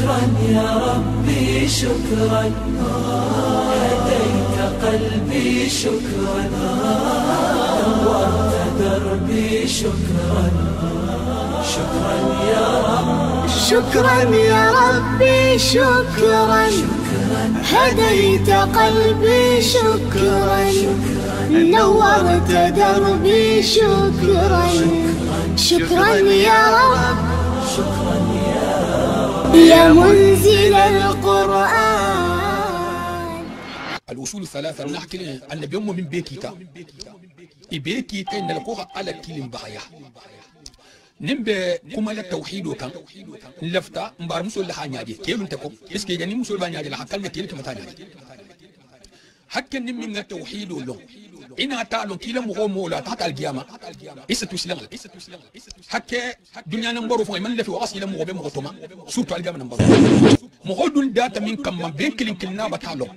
شكرا يا ربي شكرا، هديت قلبي شكرا، نورت دربي شكرا. شكرا يا رب، شكرا يا ربي شكرا، هديت قلبي شكرا، نورت دربي شكرا. شكرا يا رب، شكرا يا رب يا منزل القرآن. الأصول الثلاثة نحكي أن بيوم من بيكيتا إبيكيتا إن القوة على كلم بغايا نمبي كما التوحيد وكان لفتا مبار مسؤول لها نياجي كيف انتكم اسكي جاني مسؤول بانياجي لها كلمة كيف تمتانياجي حكا نمي من التوحيد ولون إنا تعلم كلا مغو مولا تحت القيامة إسا تسلم حكا دنيا نمبرو فوق من لفي وغسي لمغو بمغو توما سوتو القيامة نمبرو مغو دون داتا من كم من بين كلين كلنا بتعلم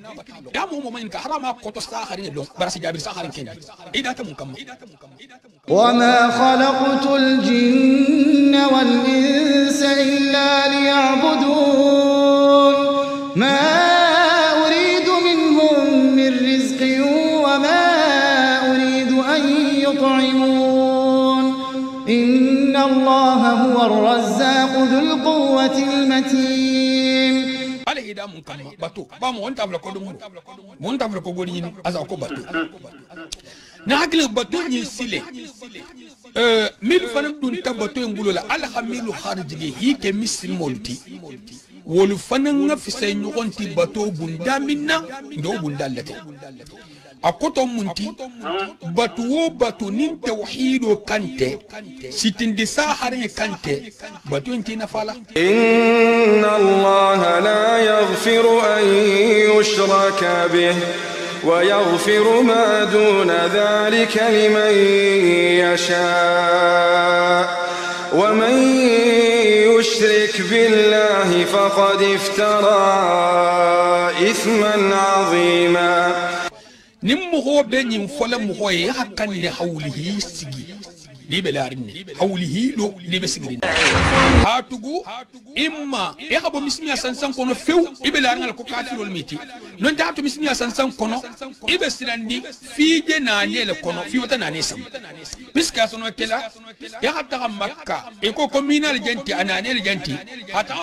يا مو من كحرام قطو ساخرين اللون براسي جابر ساخرين كيني إيه داتا من كم. وما خلقت الجن والإنس إلا ليعبدون ما أريد منهم من رزق وما أريد أن يطعمون إن الله هو الرزاق ذو القوة المتين. عليه دا من كم باتو بامو أنت أبلغ كودم أنت أبلغ كودين أزاكو باتو ناقل باتو يسيله ميل فنم دون تباتو ينقولوا لا على خميل خارجي هي كمسلم مولتي ولفنن في سينوغنتي باتو بندامنا ندو بندالتي أكتو منتي باتو باتو نين توحيد كانتي ستين دي ساحرين كانتي باتو انتي نفالا. إن الله لا يغفر أن يشرك به ويغفر ما دون ذلك لمن يشاء ومن يشرك بالله فقد افترى إثما عظيما. نمو بين فلم هو يحكن لحوله سجي لبلارني حوله لو لبسجرين هاتوغو إما يخبو مسميا سانسان كونو فيو إبلارن الكوكاتي والميتي نون تاتو مسميا سانسان كونو إبسراندي في جناني لكونو في وتناني سم بسكا سونو كلا يخبتا مكة إكو كومينال جنتي أناني الجنتي حتى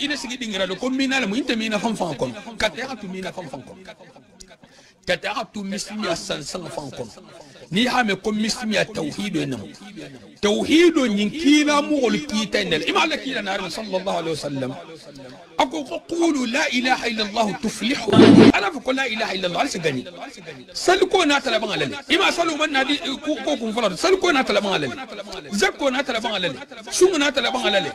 إذا سجي دينغرا لو كومينال مو إنت مينا فان كونو كتا يخبتو مينا فان كونو كتا يخبتو مسميا سانسان فان كونو ni hame ko mismiya tawhid enamo tawhid nyinkila mo gol kitendel imala kila nar sallallahu alaihi wasallam ako qulu la ilaha illa allah tuflihu ana fa la ilaha illa allah alsagani salko na talaban alale ima salu man nadi ko kun fala salko na talaban alale zakko na talaban alale sungu na talaban alale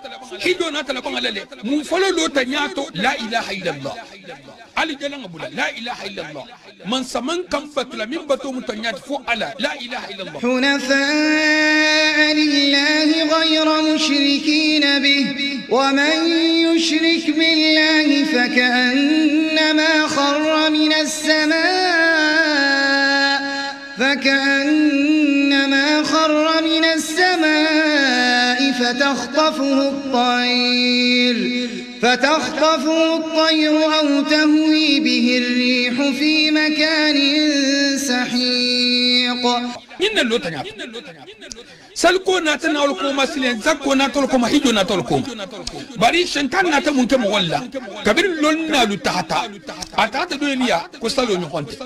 hido na talaban alale mun falo lo tanyato la ilaha illa allah ali jalan abula la ilaha illa allah man saman kam fatla min bato mutanyat fu ala لا إله إلا الله حنفاء لله غير مشركين به ومن يشرك بالله فكأنما خر من السماء فتخطفه الطير أو تهوي به الريح في مكان سحيق. إن اللوتة سلكو ناتنا ولكم سلين زكو ناتلكم هيجو ناتلكم باري شنتان ناتا مونكم ولا كبير لولنا لتحتا أتاتا دويليا كوستالو نيخونتي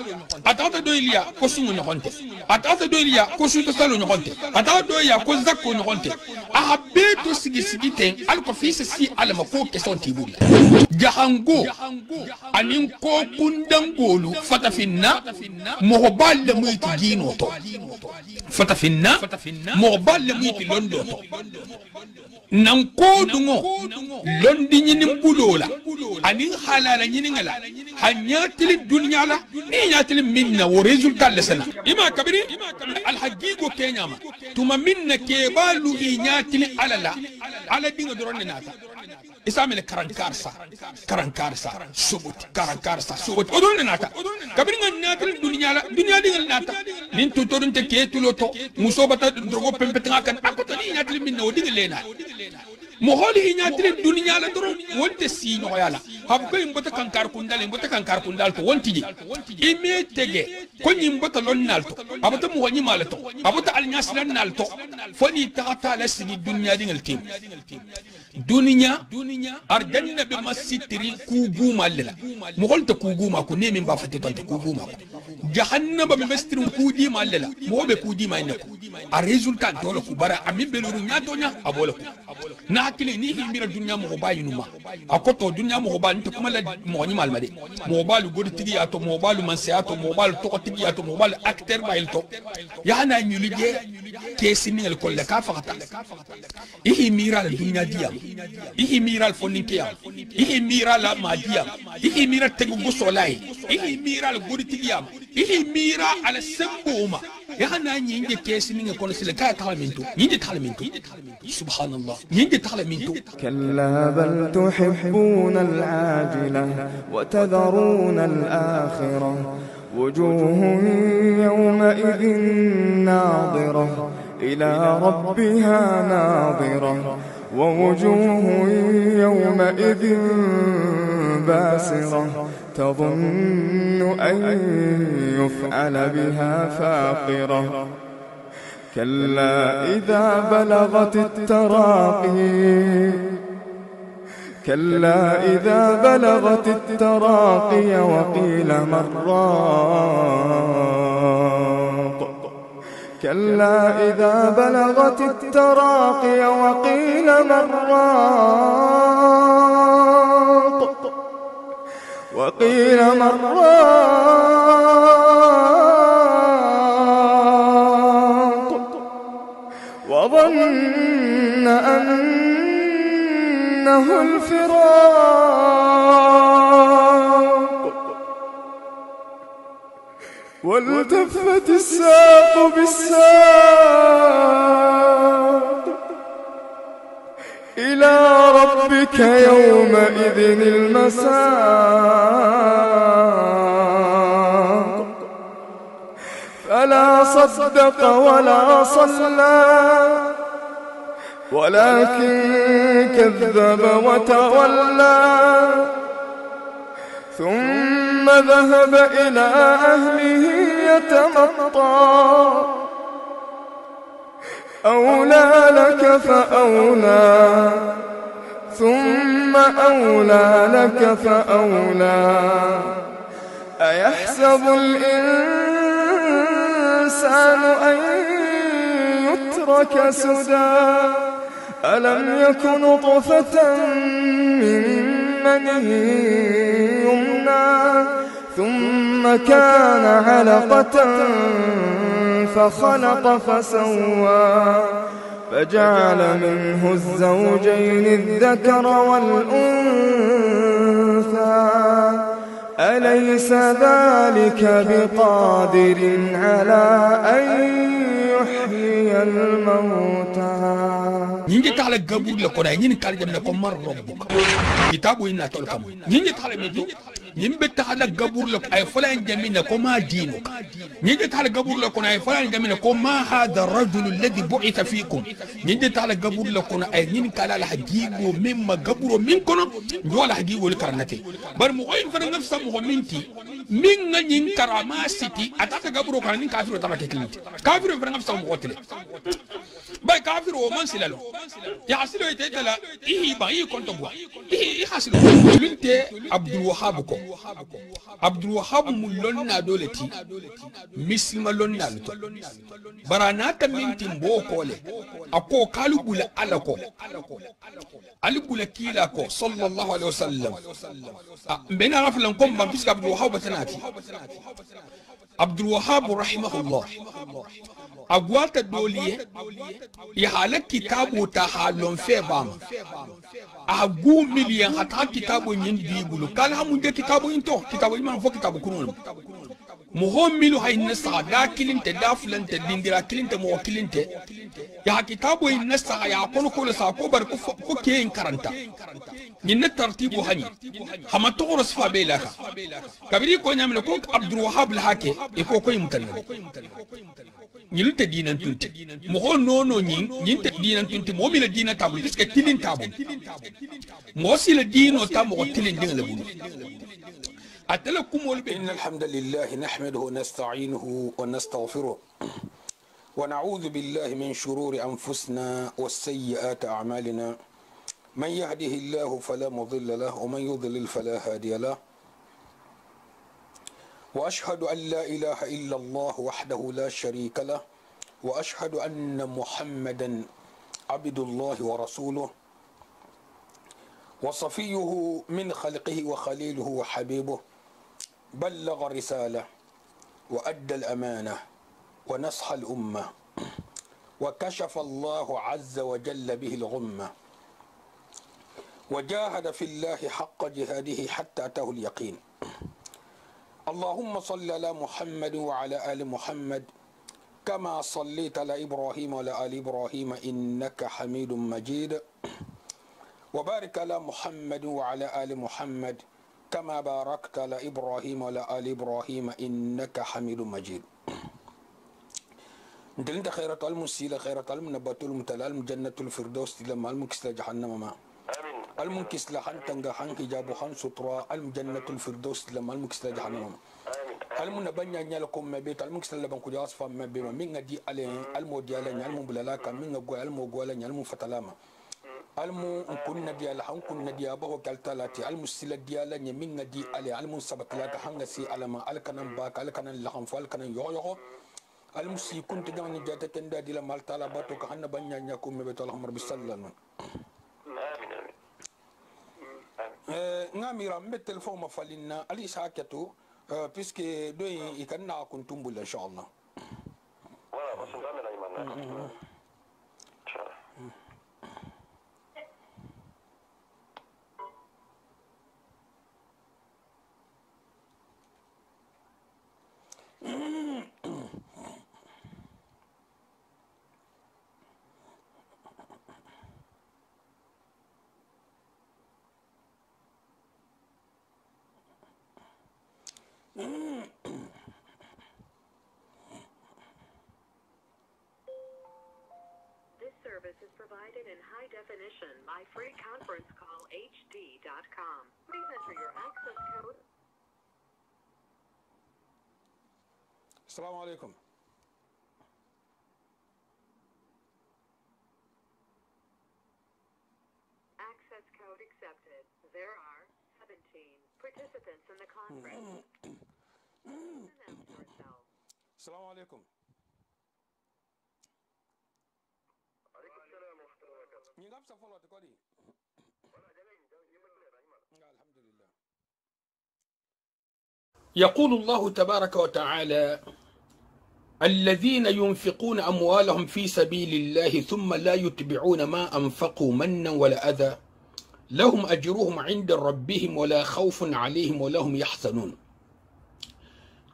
أتاتا دويليا كوسونو نيخونتي أتاتا دويليا كوسو تستالو نيخونتي أتاتا دويليا كوزاكو نيخونتي أحبيتو سيجي سيجي تين ألكو فيس سي على مكو كسون تيبولي جهانغو أنين كو كندنغولو فتافينا مغبال لميت جينوتو فتافينا مغبال لميت لندوتو نانكو دونغو لندي نين بولولا أنين حالالا نين ngala hanyatili dunya la ni nyatili minna wo resultat lesana ima kabiri alhaqiqo kenyama tuma minna kebalu nyatili alala ala dinga doronne nata isamele karankarsa subut odonne nata kabiri nyatili dunya dinga nata nin tutodun te ketuloto musobata drogo pempetanga kan akoto ni nyatili minna wo dinga lena moholi nyatire dunya la doron wonte si no yala habko imbota kankar kundal to wontiji ime tege ko nyimbota lonnalto abata mo wani malato abata al nyaslan nalto foni tata la sigi dunya dingal tim dunya arjanna be masitri kugu malala mogolta kugu ma ko nemi ba fate tonta kugu ma jahannama be masitri kudi malala mo be kudi ma inako a resultat dole ku bara amin be luru nyato nya abola ku na hakili ni himira dunya mo bayinuma akoto dunya mo ba nta kuma la mo ni malmade mo balu godi tigi ato mo balu manseato mo balu to tigi ato mo balu acteur bayilto ya na nyulije kesini el kolle ka fakata ihi mira la dunya dia ihi mira al foninkiya ihi mira la madia ihi mira tegu gosolai ihi mira al godi tigi am ihi mira al sambuma ya na nyinge kesini ngol kono sile ka talaminto nyinge talaminto subhanallah nyinge talaminto كلا بل تحبون العاجلة وتذرون الآخرة وجوه يومئذ ناظرة إلى ربها ناظرة ووجوه يومئذ باسرة تظن أن يفعل بها فاقرة كلا إذا بلغت التراقي وقيل مراق كلا إذا بلغت التراقي وقيل مراق وظن أنه الفراق والتفت الساق بالساق إلى ربك يومئذ المساق فلا صدق ولا صلى ولكن كذب وتولى ثم ذهب إلى أهله يتمطى أولى لك فأولى ثم أولى لك فأولى أيحسب الإنسان أن يترك سدى ألم يكن نطفة من مني يمنى ثم كان علقة فخلق فسوى فجعل منه الزوجين الذكر والأنثى أليس ذلك بقادر على أن يحيي الموتى نيجي تعالى قبول لكم نيجي تعالى جمنا كم مرة ربك كتابه إننا تلكم نيجي تعالى ميجو نيجي تعالى قبول لك أي فلان جمينا كما دينك نيجي تعالى قبول لكم أي فلان جمينا كما هذا الرجل الذي بعث فيكم نيجي تعالى قبول لكم أي نيجي تعالى الحقيقة مما قبول منكم جوا الحقيقة لكرنتي برمغين فرنفس مهمتي من نين كراماسيتي أتاك قبول كان نين كافر وتبكي كلمتي كافر فرنفس مغوتلي باي كافر ومن سلالو يا حسلو يتجلا إيه باي كنت بوا إيه حسلو لنت عبد الوهاب كو عبد الوهاب ملون دولتي مسلم لون نالتو براناتا من تيمبو كولي أكو كالو بولا ألاكو علي بولا كيلاكو صلى الله عليه وسلم بين رفلن كم بمسك عبد الوهاب بتناتي عبد الوهاب رحمه الله أقوات الدولية يحالك كتابه تحالون في بام أقو مليان حتى كتابه يندي يقولوا قال هم ده كتابه ينتو كتابه يمان فوق كتابه كنون muhammilu hayna sa da kilinte da fulante dindira kilinte mo kilinte ya kitabu inna sa ya kono ko sa ko bar ko ke in karanta ninna tartibu hani hama to rasfa belaka kabiri ko nyamle ko abdul wahhab al hake e ko yimtan ñilte dinan tunti mo ho nono ñinte dinan tunti mo mi la dina tabu iske tilin tabu mo si la dino tabu ko tilin dinga la bulu atalakum wal إن الحمد لله نحمده ونستعينه ونستغفره ونعوذ بالله من شرور أنفسنا والسيئات أعمالنا من يهده الله فلا مضل له ومن يضلل فلا هادي له وأشهد أن لا إله إلا الله وحده لا شريك له وأشهد أن محمدا عبد الله ورسوله وصفيه من خلقه وخليله وحبيبه بلغ الرسالة وأدى الأمانة ونصح الأمة وكشف الله عز وجل به الغمة وجاهد في الله حق جهاده حتى أتاه اليقين اللهم صل على محمد وعلى آل محمد كما صليت على إبراهيم وعلى آل إبراهيم إنك حميد مجيد وبارك على محمد وعلى آل محمد كما باركت على إبراهيم وعلى آل إبراهيم إنك حميد مجيد دلنت خيرة المسيلة خيرة المنبات المتلال جنة الفردوس لما المكسل جهنم ما المنكسل حن تنجا حن حجاب حن سترة الجنة الفردوس لما المكسل جهنم المنبني نيالكم مبيت المكسل لبن كجاس فم مبيما من دي عليه الموديال نيالم بلالاك من نقول الموجوال نيالم فتلاما almu kunna dia la kunna dia ba ko kaltalati almu sila dia la nyaminga di ale almu sabatlata hanga si alama alkanan ba alkanan la khan fal kanan yo yo almu si kunta jani jata kenda di la maltala bato ka hanna banya nyakum me beto alhamar bisallan ngamira me telefon ma falinna ali sakatu puisque do ikanna kuntumbul inshallah wala basundana la imana Is provided in high definition by free conference call hd.com. Please enter your access code. السلام عليكم. Access code accepted. There are 17 participants in the conference. Announce yourself. السلام عليكم. يقول الله تبارك وتعالى الذين ينفقون أموالهم في سبيل الله ثم لا يتبعون ما أنفقوا منا ولا أذى لهم أجرهم عند ربهم ولا خوف عليهم ولا هم يحزنون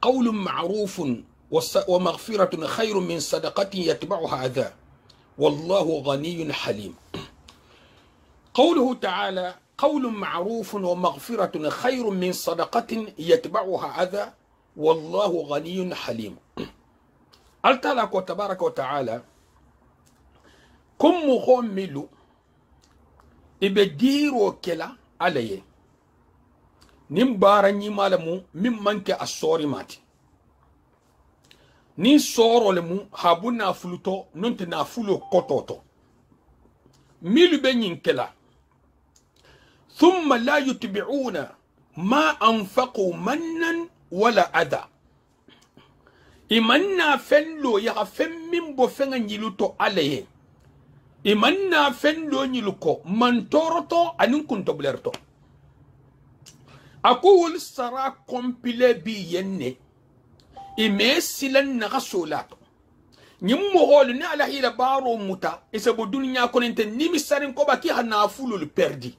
قول معروف ومغفرة خير من صدقة يتبعها أذى والله غني حليم. قوله تعالى قول معروف ومغفرة خير من صدقة يتبعها أذى والله غني حليم. التلاك تبارك وتعالى كم مخمل إبديرو كلا عليه نمبارا نمالمو ممنك الصوري ماتي ni soro le mu habu na fuluto nonte na fulo kototo milu be nyinkela thumma la yutbi'una ma anfaqu mannan wala adha imanna fello ya femmin bo fenga nyiluto aleye imanna fello nyiluko mantoroto anin kunto blerto akul sara compile bi yenne ime silan na gasolato nyimmo hol ni ala hila baro muta isabo dunya konente nimi sarin ko baki hana fulul perdi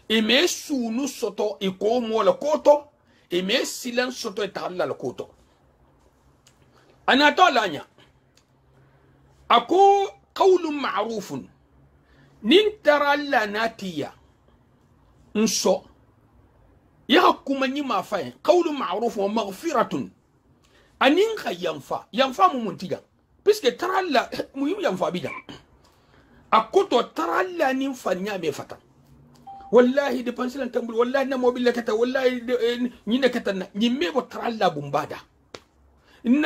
ime sunu soto iko mo la koto ime silan soto etalla la koto أنا طالع أكو قول معروف ننترى ناتيا نصو يحكم ما فاين قول معروف ومغفرة أنين ينفع ممنتجا بسك ترى لا مهم ينفع بيجا أكو ترى لا ننفع نعمة فتا والله دي بانسلان تنبل والله نمو بالله كتا والله نينا كتا نيمي بترى لا بمبادا إن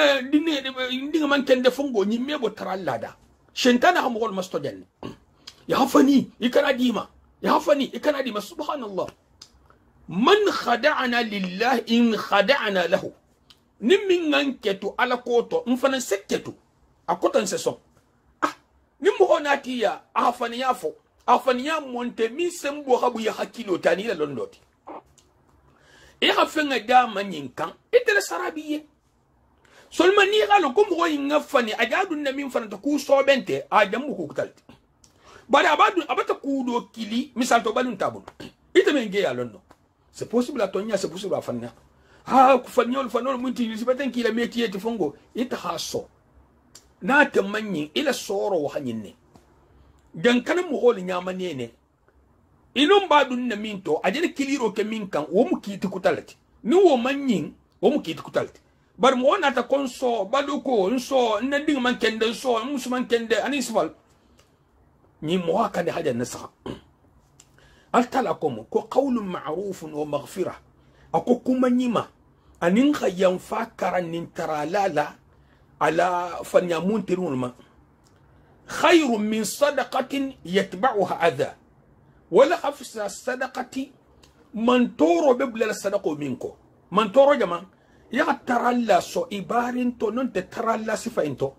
دين من كان دفنغو نيمي بترى لا دا شنتانا هم غول مستوجن يهفني يكنا ديما يهفني يكنا ديما سبحان الله من خدعنا لله إن خدعنا له نمين نكتو على كوتو نفنا سكتو أكوتن سسو نمو ناتيا أهفني يافو أهفني يا مونتي مين سمبو غبو يحكيلو تاني للندوتي إهفنا داما ينكان إتلا سرابية سلمان نيغالو كم هو ينغفني أجادو نمين فنا تكو صوبنتي آجامو كوكتالتي bari abata kudo kili misal to balun tabun ita men ge yalondo c'est possible à tonya c'est possible à fanna ha ku fanyol fanol munti ni sibaten kila meti yeti fongo ita haso na ta manyin ila soro wa hanyinne dan kana mu hol nyama nene inun badun na minto ajere kiliro ke minkan wo mu kiti kutalati ni wo manyin wo mu kiti kutalati bar mo na ta konso baluko nso nding man kende so musuman kende anisfal ni موافقة لهذا النسخة التلاكم كو قول معروف ومغفرة أكو كما نيما أنين خيام فاكرا ننترى لالا على فنيامون ترون ما خير من صدقة يتبعها أذى ولا خفص الصدقة من تورو ببلا الصدقة منكو من تورو جماعة يغترى لا سو إبارين تو ننت ترى لا سفاين تو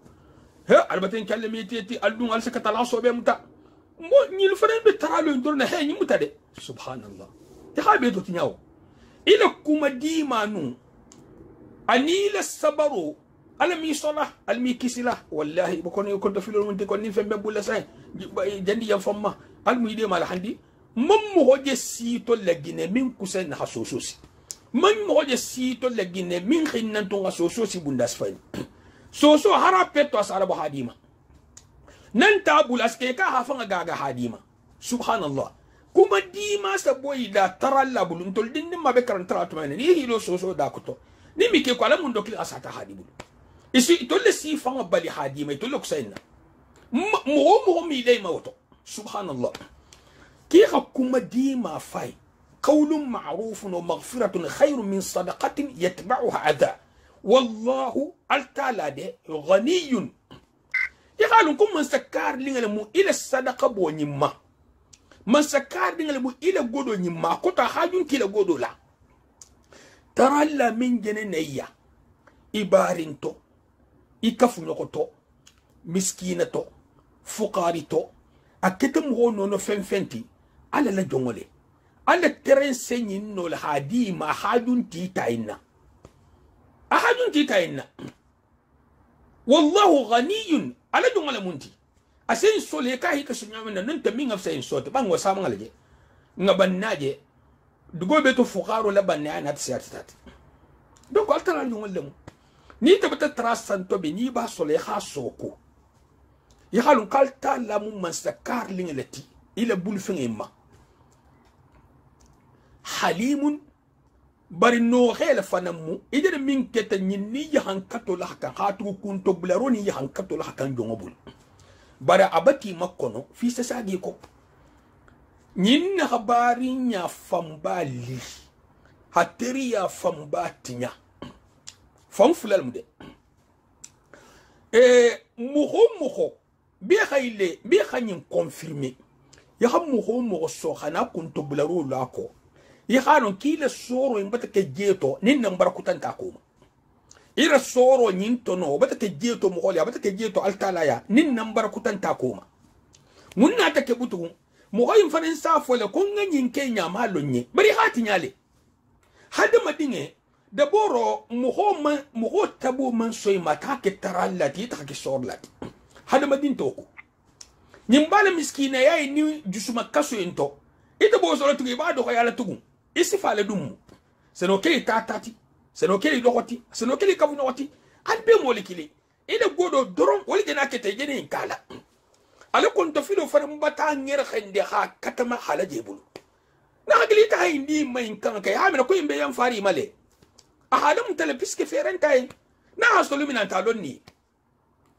ها البتين كلميتي ألدون ألسك تلاصو بمتا مو نيل فرن بترالو ندورنا هي نمتا دي سبحان الله تخابيتو تنياو إلى كوما ديمانو أنيل الصبرو ألمي صلاة ألمي كسلا والله بكون يكون تفيلون من تكون نفهم بقول ساي جندي يفهم ألمي دي مال حندي مم هوجي سيتو لجنة من كسن حسوسوسي مم هوجي سيتو لجنة من خنن تون حسوسوسي بنداس فين سوسو هرابتو أسعربو حديمة ننتا أبو الأسكيكا هفنغ غاغا حديمة سبحان الله كما ديما سبوي دا ترى اللابلو انتول دين ما بكرن ترى تمانين يهيلو سوسو داكتو نمي كيكو على من دوكي أسعتا حديمة إسي تولي سيفان بالي حديمة تولي كسينا مهم إلي موتو سبحان الله كيكا كما ديما فاي قول معروف ومغفرة خير من صدقة يتبعها أذى والله التالى غني يقالون كم من سكار لنغلمو إلى الصدقة بو نيما من سكار لنغلمو إلى غودو نيما كتا حاجون كيلا غودو لا ترى لا من جنينيا إبارين تو إكفو نوكو مسكينة تو فقاري تو أكتم هو نونو فنفنتي على لا جونغولي على ترين سنين نو الهادي ما حاجون تيتاينا أحد تيتاينا والله غني على دون على منتي أسين سولي كاهي كسنيا من ننت مين أفسين صوت بان وسام على جي نبناجي دقول بيتو فقارو لبناء ناتسياتات دو قلت لا يوم اللهم نيت بتتراسن تو بني با سولي خاصوكو يخالون قلت لا من سكار لينلتي إلى بولفين إما حليم bari no khela fanamu idere min keta nyinni ya hankato la kan hatu kunto blaroni ya hankato la kan jongobul bara abati makono fi sasagi ko nyinna habari nya fambali hateri ya fambatinya fam fulal mude muho bi khayle bi khanyin confirmer ya ham muho so khana kunto blaro la ko يخالون كيل سورو ينبتك جيتو نين نمبر كتان تاكوما إيرا سورو نينتونو بتك جيتو مغوليا بتك جيتو التالايا نين نمبر كتان تاكوما منا تكبوتو مغايم فرنسا ولا كونغا نينكي نيامالو ني بري هاتي نيالي هذا ما ديني دبورو مغو تابو من سوي ماتاكي ترالاتي تاكي سورلاتي هذا ما دين توكو نيمبالا مسكينة ياي ني جسوما كاسو ينتو إذا بوزولو تغي بادو خيالا تغو isi fale dum seno keli tatati seno keli lokoti seno keli kavu noti albe molikili ida godo doron wali gena kete gene kala ala kon to filo fara mbata ngere khende ha katama halaje bulu na agli ta indi mai kan kai ha mina ko imbe yan fari male a halam tele piske ferentai na hasolu mina talonni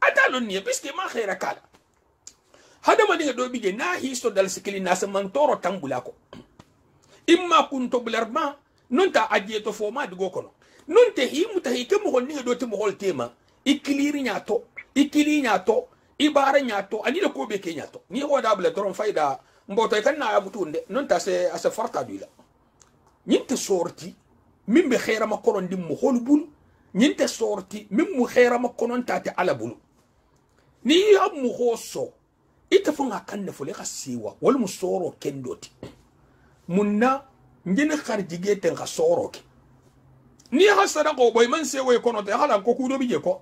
atalonni piske ma khaira kala hada mani do bige na histo dal sikili na samantoro tambula ko imma kunto bularma non ta adieto fo ma digo kono non te himu ta hike mo honni do te mo hol tema ikiliri nyato ibara nyato ani ko be ke nyato ni ho da bla toron fayda mboto kan na abutunde non ta se asa farta dula nyinte sorti min be khaira ma konon dim mo hol bul nyinte sorti min mu khaira ma konon ta te ala bul ni am mu hoso ita funga kan ne fule khasiwa wal musoro kendoti munna ngene kharjige ten khasoro ke ni hasada ko boy man se way kono te hala ko kudo bije ko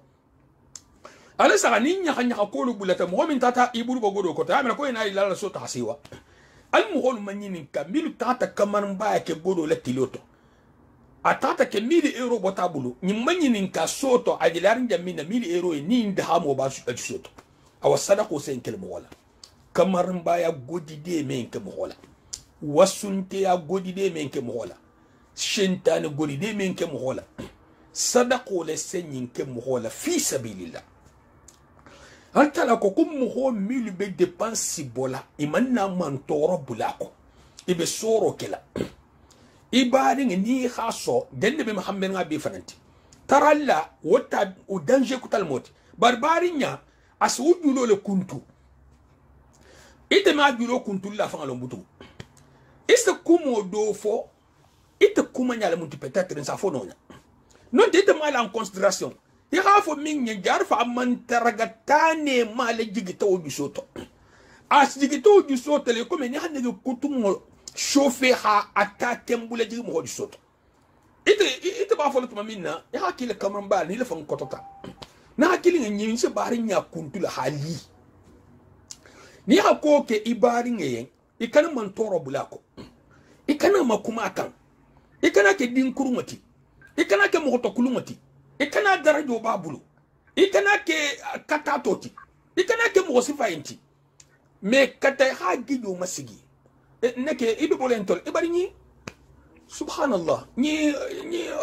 ala saga ni nya hanya ko lu bulata mo min tata iburu go godo ko ta amena ko ina ila so ta hasiwa al muhol manyin kamilu tata kaman ba ke godo la tiloto atata ke 1000 euro bota bulu ni manyin ka soto ajilar jamina 1000 euro ni nda hamo ba su soto awa sadaqo sen kel mo wala kamarin baya godi de men ke mo wala wasunte ya godi de men ke mo wala shentane godi de men ke mo wala sadaqo le senyin ke mo wala fi sabilillah altala ko kum mo ho milu be dépense bola imanna man toro bulako ibe soro kela ibadi ni khaso dende be muhammad ngabi fananti taralla wota o danger kutal moti barbarinya aswujulo le kuntu ite ma julo kuntu la fa ngalo iste kumo do fo ite kuma nyala mutu peut-être ça fo nonya non ite ma la en considération il faut min jar fa man taragatane ma le jigito du soto as jigito du soto le comme ni hanne kutumo chauffer ha ata tembule jigi mo du soto ite ba fo le tuma minna ya kile kamran ba ni le fa ngotota na kile nyi se bari nya kuntu la hali ni hako ke ibari ngeyen ikana man toro bulako ikana makuma kan ikana ke din kurumati ikana ke moto kulumati ikana darajo babulu ikana ke katatoti ikana ke mosifa inti me kata hagido masigi neke ibe bolentol ibari ni subhanallah ni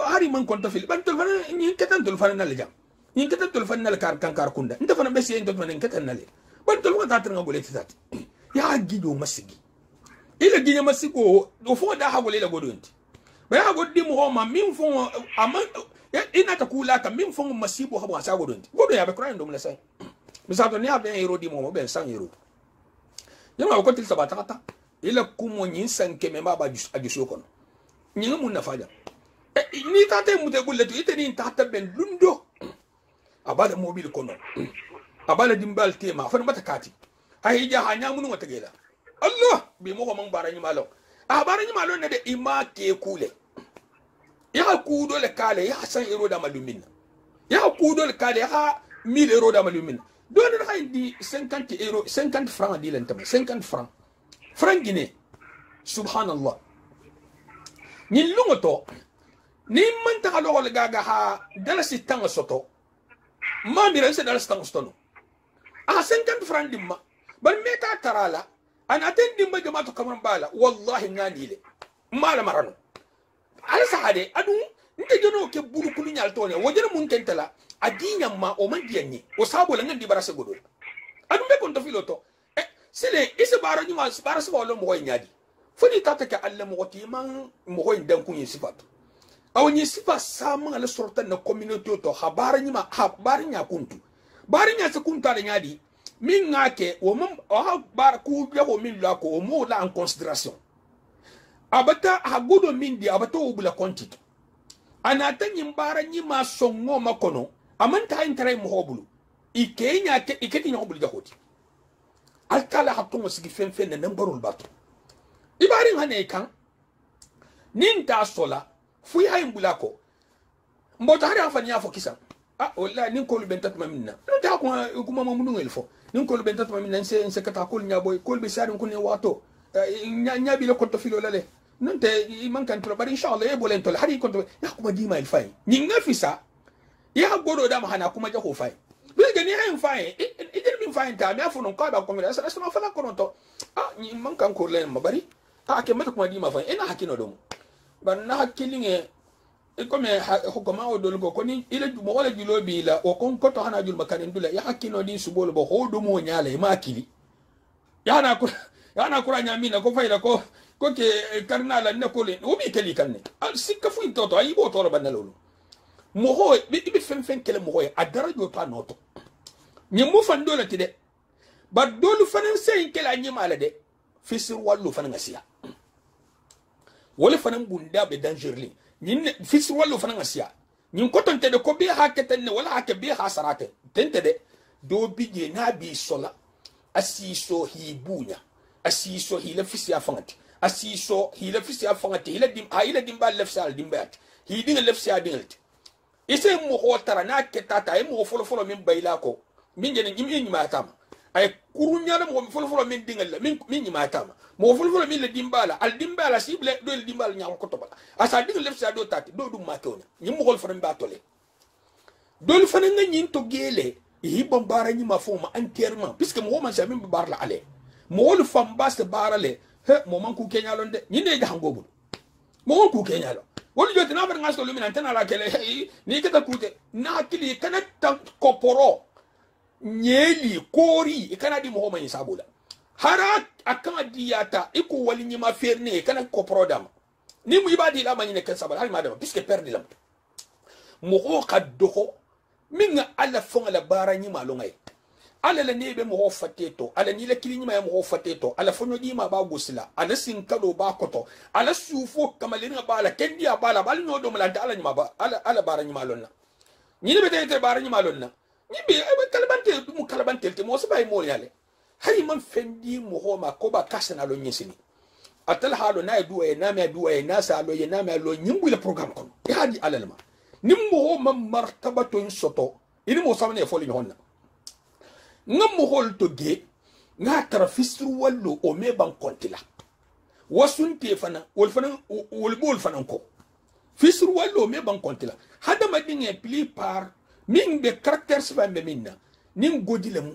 hari man konta fil bantol fana ni katantul fana naljam ni katantul fana nal kar kunda nda fana besi en fana katan nale bantol ko tatanga boleti tati ya hagido masigi ila ginya masigo do fo da hagole la godonti ba ya goddi mo ma min fo ama ina ta kula ka min fo masibo habo sa godonti godo ya be kran do mla sai misato ni abe euro di mo be 100 euro yama ko til sabata kata ila kumo nyin sanke me ma ba ajuso kono nyin mun na faja ni tate mu te gulle to ite ni tata ben lundo abada mobile kono abala dimbal tema fa mata kati ay ja hanya mun wata gela Allah bi mo ko man barani malo barani malo ne de ima ke kule ya ku dole kale ya san euro da malumin ya ku dole kale ha 1000 euro da malumin don na indi 50 euro 50 francs di lenta 50 francs guinée subhanallah ni lungoto ni man ta lo le gaga ha dala sitanga soto ma mi rense dala sitanga soto 50 francs dimma ban meta tarala ana tendi ma jamaatu kamran bala wallahi ngandile mala marano ala sahade adu nte jono ke buru kulu nyal tonya wajere mun kentala adinya ma o man diyanni o sabo la ngandi barase godol adu be kon to filoto sele ise baro nyuma barase wala mo nyadi fodi tata ka alla mo wati man mo hoy dan kunyi sifat aw ni sifa sama ala sorta na community to habara nyima habari nya kuntu bari nya se kunta le nyadi min ngake o mum o bar ku yabo min la ko mo la en considération abata hagudo min di abata o bula kontito anata nyimbara nyima songo makono amanta intray mo hobulu ikenya ke iketi no hobulu jahoti alkala hatungo sigi fenfen na nambarul batu ibari hane kan ninta sola fu hay mbulako mbota hari afani afo kisa wallahi nin ko lubentat maminna nta ko kuma mamunun elfo nin ko lubentat maminna nse kata ko nya boy ko be sarin ko ne wato nya bi le ko to filo lale nante man kan to bari inshallah e bolento hari ko to ya kuma dima elfai ninga fisa ya godo da mahana kuma ja ko fai bi ga ni hayin fai idan min fai ta mi afuno ka ba ko mi da sa no fala ko to ni man kan ko len mabari ke mata kuma di ma fai ina hakino do ban na hakilinge ko me hukuma o dol ko ni ila mo wala julo bi la o kon ko to hana jul makanin dula ya hakino din subol bo hodo mo nyala ma akili yana kura nyamina ko fayda ko ke karnala ne ko le o bi kali kanne al sikka fu toto ayi bo to banna lolu mo ho bi fen kele mo ho a darajo to anoto nyi mo fan dola tide ba dolu fanan sen kele nyi mala de fisir wallu fanan asiya wala fanan bunda be dangerli nyi fisir wallu fanan asiya nyi ko tonte de ko bi haketen ne wala hake bi hasarate tente de do bi je na bi sola asiso hibunya asiso hila fisi afangati asiso hila fisi afangati hila dimba lefsal dimbat hidinga lefsal dingalti ise mo hotara na ketata ay mo folo min bayla ko min jeni nyimi matama ay kurunyala mo folo min dingal min matama mo folo min le dimbala al dimbala sible do le dimbala nyam ko toba asa dinga lefsal do tati do dum matona nyim mo hol fo ba tole dol fana nga nyin to gele yi bombara nyi ma fo ma entièrement puisque mo man sa min bar la ale mo le fam bas bara le he mo man ku kenya londe nyi ne ga hangobu mo ku kenya lo woni joti na bar ngaso lumina tana la kele ni kata kute na kili kana tan koporo nyeli kori kana di mo man sabula hara akama diata iko wali nyi ma ferne kana koporo dam ni mu ibadi la man ne kan sabala hal madama puisque perdre lam mo ko kaddo minga ala fonga la bara nyi malo ngai ala la nebe mo fateto ala ni la kili nyi ma mo fateto ala fonyo di ma ba gusila ala sinkalo ba koto ala sufo kamalina ba la kendi abala bal nyo do malanta ala nyi ma ba ala bara nyi malo na nyi be te bara nyi malo na nyi be kalbante mu kalbante te mo sabay mo yale hay man fendi mo ho ma ko ba kasana lo nyisini atal halo na duwe na me duwe na sa lo ye na me lo nyimbu le programme kon e hadi ala ma nimmo ho mam martabato in soto ini mo samne foli honna ngam hol to ge nga tara fisru wallo o me ban kontila wasunte fana wol fana wol bol fana ko fisru wallo me ban kontila hada madinge pli par min be caractère sba be minna nim godile mu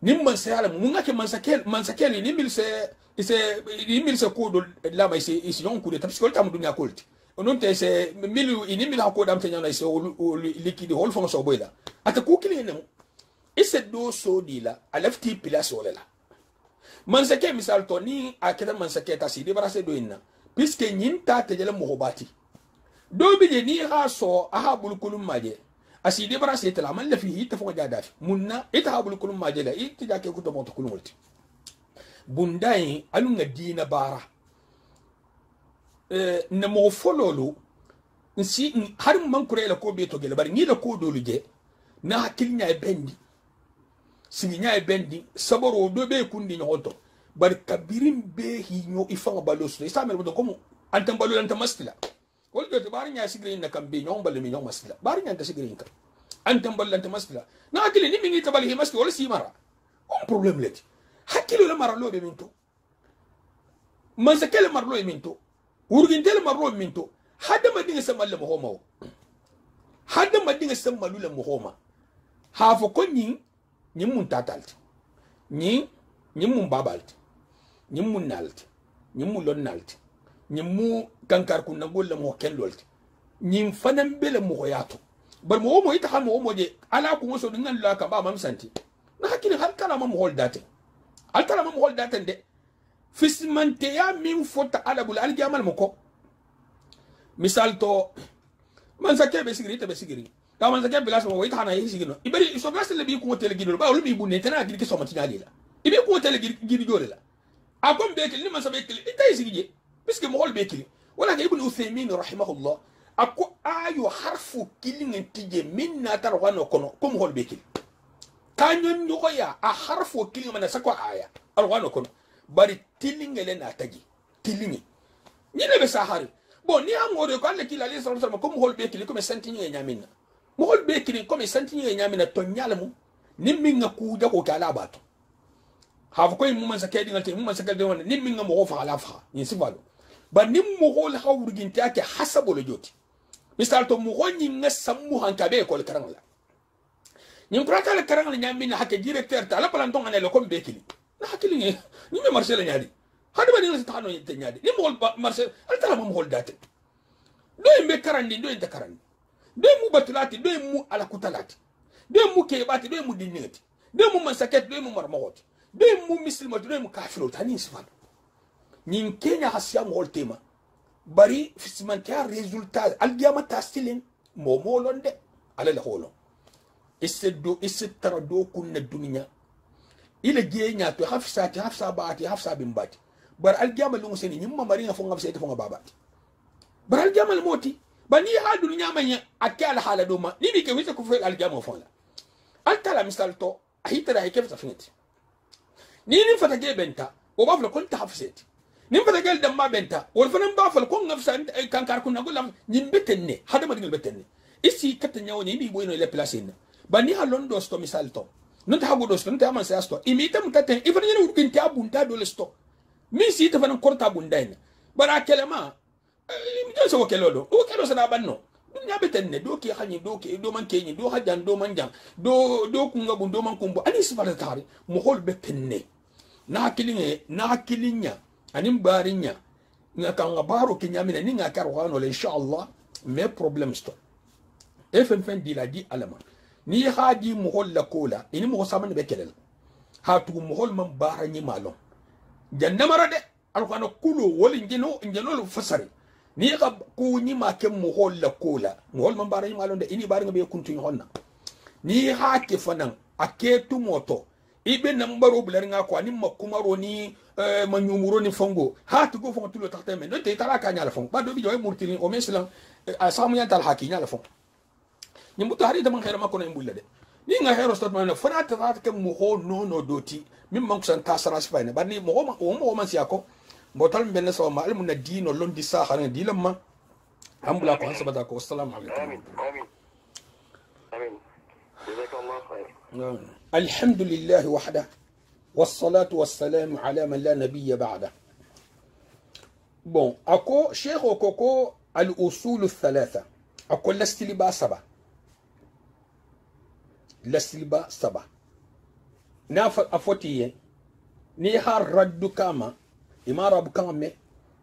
nim man sayala mu ngake man sakel ni mil se ko do la may se yon ko de parce que tam dunya kolti onon te se milu ini mil hako dam tenya na se liquide hol fon so boyla ata ku kile ne ise do so dila alafti place wala la man sake misal to ni akeda man sake ta si de barase do inna puisque nyinta te jele mo hobati do bi je ni ha so aha bul kulum maje asi de barase te la man la fi ta fo jada fi munna ita ha bul kulum maje la ita jake ku to mo to kulum wolti bundai alunga dina bara na mo fololo nsi har man kurela ko be to gele bari ni la ko dolu je na hakilnya e bendi sinya e bendi saboro do be kundi nyoto bari kabirim be hinyo ifanga baloso isa mel do komo antam balo antam mastila wol do bari nya sigri na kambe nyom bal mi nyom mastila bari nya ta sigri ka antam balo antam mastila na hakili ni mingi tabal hi masti wala simara on problem leti hakilo la mara lo be minto man sakele marlo e minto urgintel marro minto hada madinga samalle mohoma hada madinga samalule mohoma hafo ko nyi mun tatalti nyi mun babalti nyi mun nalti nyi mun lonnalti nyi mu kankar kun nagolle mo kendolti nyi fanan bele mo yato bar mo ita ha mo je ala ko so dingan la ka ba mam santi na hakili hal kala mam hol date al kala mam hol date de fismante ya min fota ala bul al jamal moko misal to man sake be sigiri te be sigiri da man sake bilas mo wait hana yi sigino ibari so bilas le bi ko tele gidol ba wol bi bu ne tana gidi ke so mati nyali la ibi ko tele gidi jole la akom be kel ni man sabe kel itay sigije puisque mo hol be kel wala ke ibn uthaymin rahimahullah ako ayu harfu kilingen tije min na tar wano kono kom hol be kel kanyon nyoya a harfu kilingen man sako aya al wano kono bari tilingele na taji tilingi ni le be sahari bon ni amore ko alle kila ali sallallahu alaihi wasallam comme hol be kili comme santinye nyamina mo hol be kili comme santinye nyamina to nyalamu ni minga ku jago kala bato hafu ko mu man sakedi ngate mu man sakedi wona ni minga mo fa ala fa ni sifalo ba ni mo hol hawrugin take hasabo le joti misal to mu honni ngasammu hankabe ko karangla ñim prata le karangla ñammi na hakke directeur ta la planton ane le comme bekili na hakili ni me marché la ñadi hadu ba ni ta no te ñadi ni mo marché al tala mo hol date do yimbe karandi do yimbe karandi do mu batulati do mu ala kutalati do mu kebati do mu dinati do mu masaket do mu marmoti do mu muslimo do mu kafiro tani sifat ñin kenya hasiya mo hol tema bari fisman ka resultat al diama tastilin mo molonde ala la holo iseddo do kunna dunya ila genya to hafsa bimbati bar al diama lu museni nyimma mari nga fonga fsete fonga babati bar al diama moti bani ha dunya manya akala hala doma ni bi ke wita ku fel al diama fonla al tala misal to ahitara ke fta finiti ni fata ge benta o bafla kunta hafsete nim fata gel damma benta wol fanan ba fal ko ngaf san kan kar kunna gulam nyim betenne hada ma dingel betenne isi katanya woni bi boyno le place ni bani halon do sto misal to non ta hago do sto ta man sa sto imita mutaten ifan nyene urkin ta bunta do le sto min si ta fanan korta bunda ni bara kelema mi to so kelodo o kelo sana banno dunya betenne do ki hanyi do man kenyi do hajan do man jang do kunga bun do man kumbo ani sifata tari mo hol betenne na kilinya anim barinya nga kan baro kinyamina ni nga kar wano le inshallah me problem sto fen di la di alama ni haji mo holla kola ini mo saman be kelel ha tu mo hol man barani malon janna marade alquran kulu wol ngeno lo fasari ni ka ku ni ma kem mo holla kola mo hol man barani malon de ini baranga be kuntu honna ni ha ke fanan aketu moto ibe nambaro bular nga ko ani makumaro ni manyumuro ni fongo ha to go fongo tulo taxte men no te tala ka nyala fongo ba do bi joy murtini o meslan asamu yan tal haki nyala fongo ni muto hari da man khera makona imbulla de ni nga hero stat man fana ta ke mu ho no doti min man kusan tasara spine ba ni mo man siako botal ben so ma almun dino londi sa khana dilamma ambula ko sabata ko assalamu alaikum amin jazakallahu khair الحمد لله وحده والصلاة والسلام على من لا نبي بعده. بون أكو شيخ وكوكو الأصول الثلاثة أكو لستلبا سبا نافل أفوتيه نيهار رد كاما إما رب كامي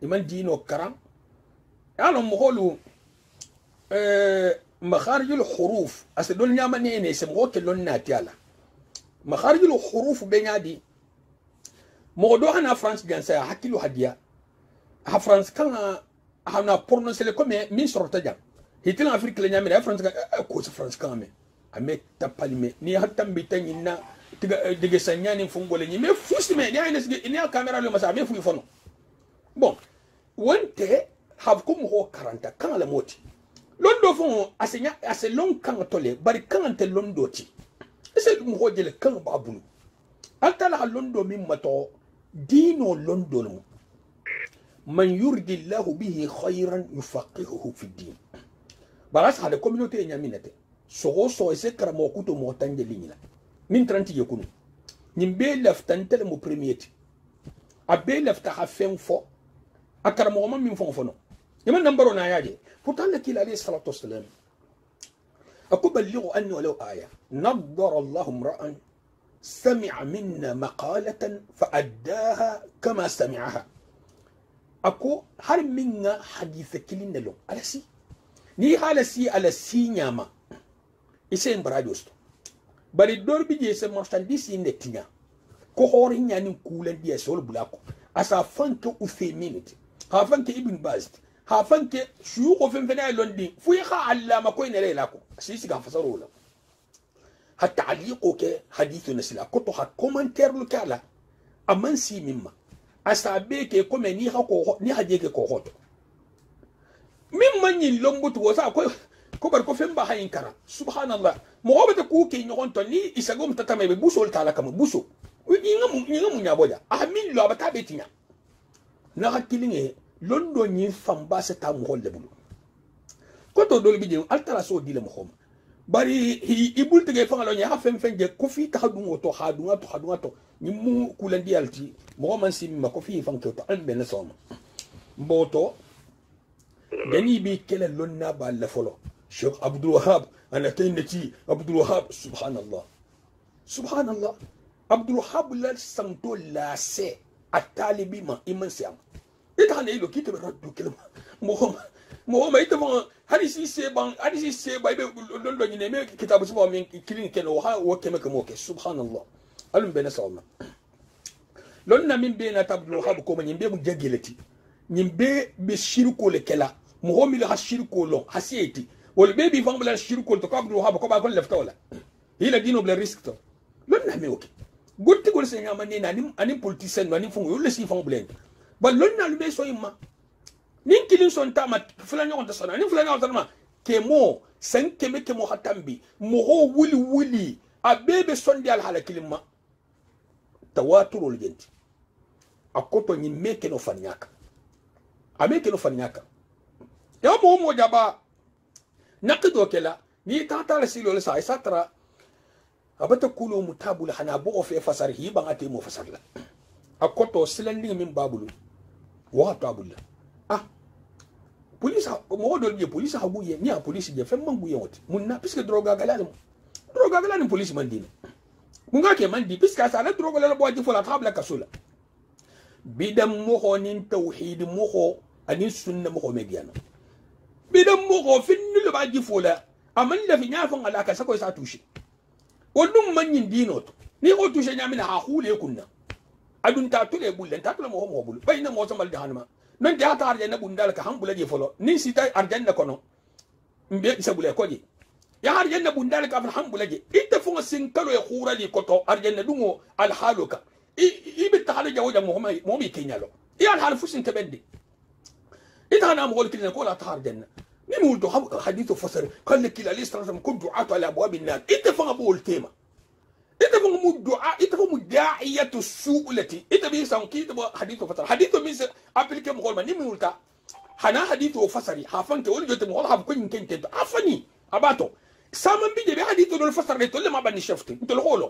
إما دينو كرام يعني مغولو مخارج الحروف أسدول نعم نيني سمغوك اللون ناتيالا مخارج الحروف بينادي موضوع أنا فرنسا جانسا حكي له هدية فرنسا كان هنا برونسي لكم من صورة جان هيتنا أفريقيا لنا من فرنسا كوس فرنسا كامل أمي تبالي ني حتى بيتني نا تيجي سنياني فونغولي ني مي فوسي مي ني أنا سجى إني الكاميرا لو مسا مي فوي فونو بون وانت هافكم هو كارانتا كان على موتي londo fon asenya ase long kan tole bari kan te londo ti ese mu hojele kan babulu altala londo min mato dino londo mu man yurdi Allah bihi khayran yufaqihuhu fi din baras hada communauté nyaminete so ese karamo kuto mo tanje linyila min 30 yekunu nimbe laftantel mu premierti abe lafta hafen fo akaramo min fon fono يمن نمبر ناياجي فقال لك عليه الصلاة والسلام أكو بلغوا أني ولو آية نظر الله امرأ سمع منا مقالة فأداها كما سمعها أكو هل منا حديث كلنا له على سي ني على سي نياما إسين برادوستو بل الدور بيجي يسمى مرشانديس ينتينا كوهوري نياني كولا دي سول بلاكو أسا فانك أثيمينتي هافانك ابن بازت هافانك شيوخ فنفنا لوندي فويخا علامة كوين ليلاكو سيسي كان فصارو له هالتعليقك حديث نسلا كتو ها كومنتير لكالا أمان سي مما أسابيك كومي نيها كوهو نيها جيك كوهوتو مما نيلومبو توسا كوبر كوفين باها كارا سبحان الله مغوبة كوكي نيغونتو ني إساقوم تتامي ببوسو لتالا كما بوسو نيغمو نيابودا أهمين لو أبتا بيتنا نغا كيليني londo nyi famba se ta mo le bulu ko to dol bi je altara so di le mo xom bari ibul tege fa lo nya fem je ko fi ta hadu to hadu to ni mu kulandi alti mo man sim ma ko fi fan to an ben so mboto دني بي كلا لنا بالفلو شيخ عبد الوهاب انا تينتي عبد الوهاب سبحان الله سبحان الله عبد الوهاب لا سانتو لا سي الطالبي ما ايمان سيام ايتان ايلو كيتو ردو كلمه مهم ايتو hadisi se ba be lolo ni ne me kitabu so min kilin ken wa keme ke moke subhanallah alum bena sawma lonna min be na tablu hab ko min be mu jagelati nin be shirko le kala mo homi la shirko lo hasiyeti wal be bi fam la shirko to kablu hab ko ba ko lefta wala ila dino bla risk to lonna me oke gotti gol se ngama ni na ani politicien ni fu yo le si fam blen ba lonna lu be so yimma nin kilin son tama fulan yon tasana nin fulan yon tasana kemo san kemo hatambi mo ho wuli abebe sondi al halakilma tawaturul jenti akoto ni meke no fanyaka ameke no fanyaka ya mo jaba nakido kela ni tata la silo la sai satra abata kulu mutabul hanabu fi fasarihi bangate mo fasarla akoto silandi min babulu wa tabula police mo do je police ha buye ni a police je fem mangu yewoti munna puisque droga galani police mandine munga ke mandi puisque sa la droga la bo di fola tabla kasula bidam mo honin tawhid mo ho ani sunna mo ho mediana bidam mo ho finni le ba di fola aman la fi nyafan ala ka sako sa tushi wodum manyin dinoto ni ko tushe nyamina ha hule kunna adun ta tule bulle ta tule mo ho mo bulu bayna mo samal jahanama non de ata arjanna bundal ka hambula je folo ni sita arjanna kono mbe sabule ko je ya arjanna bundal ka hambula je ite funga sin kalo e khura li koto arjanna dungo al haluka ibe tahala jawo mo mi kenyalo ya al hal fusin tabeddi ita na mo gol kilna ko la ta arjanna ni mo do hadithu fasar qal lak ila lisram kun du'atu ala abwab an-nar ite funga bol tema ite funga mu du'a ite funga da'iyatu su'ulati ite bi san ki to hadithu fasar hadithu min appliquer mo golma ni multa hana hadithu fasari hafante woni jote mo wala hab ko nken tento afani abato saman bi de hadithu do fasar de to le ma bani shafti to lo holo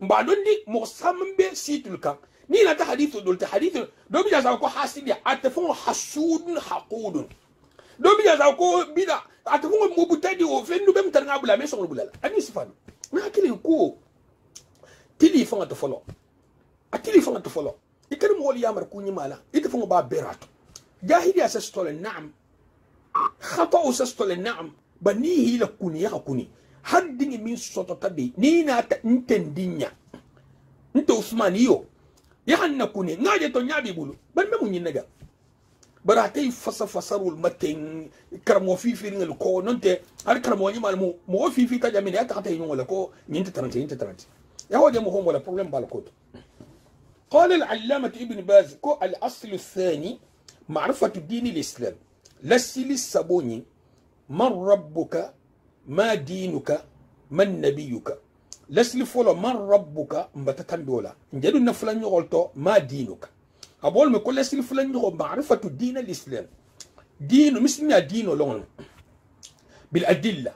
mba don di mo saman be situl kan ni na ta hadithu do ta hadithu do bi jaza ko hasidi atafun hasudun haqudun do bi jaza ko bida atafun mo butadi o fendu be mtar ngabula me songol bulala ani sifanu na kili ko tili fanga to folo atili fanga to folo ikari mo wali yamar kunyi mala ite fungo ba berato jahili asastole na'am khata usastole na'am banihi la kuni ya kuni haddingi min soto tabi ni na ta ntendinya nto usmaniyo ya hanna kuni ngaje to nyabi bulu ban me munyi naga baratay fasarul matin karamo fifi ngel ko nonte har karamo nyi mal mo fifi ka jamine ya ta tay ngol ko nyinte 30 ya hoje mo hom wala problem bal ko قال العلامة ابن باز كو الأصل الثاني معرفة دين الإسلام لسل السبوني من ربك ما دينك من نبيك لسل فولو من ربك مبتتن دولا نجدو نفلان يغلطو ما دينك أبول مكو لسل فلان يغلطو معرفة دين الإسلام دين مسلمي دين لون بالأدلة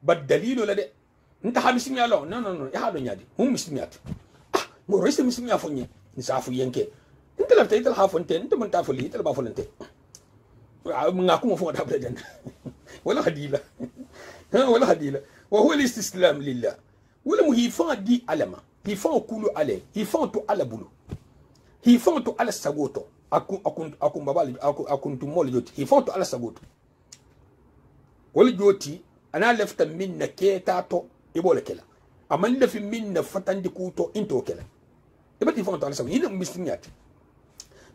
بالدليل ولا دي انت مسلمي لون نو يا هذا نيادي هم مسلميات مو رئيس مسلمي أفوني نسافو ينكي انت لفتي انت الحافونتين انت من تافلي انت البافولنتين مناكو مفوق دابل جنة ولا هديلة ولا هديلة وهو الاستسلام لله ولا مهيفان دي علما هيفان كولو عليه هيفان تو على بلو هيفان تو على ساغوتو اكون بابالي اكون تو مول جوتي هيفان تو على ساغوتو ولا جوتي انا لفت من كيتاتو يبول كلا اما لف من فتان دي كوتو انتو كلا ibati fonto ala sawi ina muslimiyat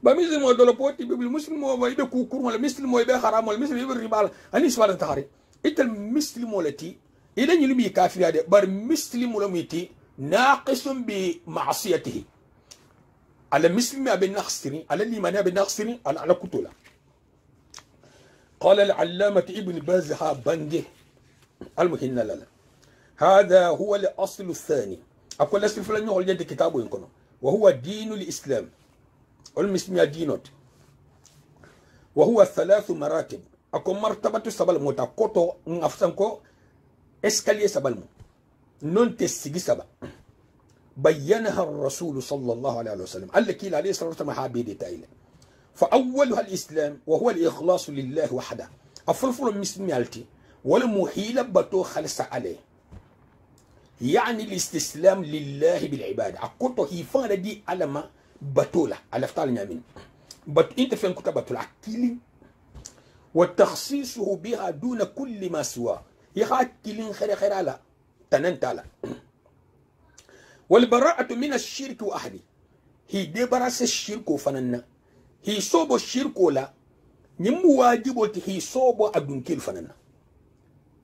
ba muslimo do lopoti bibil muslimo wa ibe kukur wala muslimo ibe haram wala muslimo ibe ribal ani swala tahari ital muslimo lati ila nyilmi kafir de bar muslimo lamiti naqisun bi ma'siyatihi ala muslimi abi nakhsiri ala liman abi nakhsiri ala kutula قال العلامة ابن باز ها بنده المهم لا هذا هو الأصل الثاني أقول لسه فلان يقول جد كتابه ينكونه وهو دين الإسلام والمسلمية دينوت وهو 3 مراتب أكو مرتبة سبال موتا كوتو نفسنكو اسكاليه سبال نون تسيجي سبا بينها الرسول صلى الله عليه وسلم قال لك عليه الصلاة والسلام حابيدي تايلة فأولها الإسلام وهو الإخلاص لله وحده أفلفل مسميالتي ولا محيلة بتو خلص عليه يعني الاستسلام لله بالعبادة أقول هي فان دي على ما بتولا على فتال نيامين انت فين كتب بتولا أكيلين وتخصيصه بها دون كل ما سواه يخاكلين خير على تننتالا والبراءة من الشرك وأهله هي دي براس الشرك وفننا هي صوب الشرك ولا نمو واجبوتي هي صوب أدنكيل فننا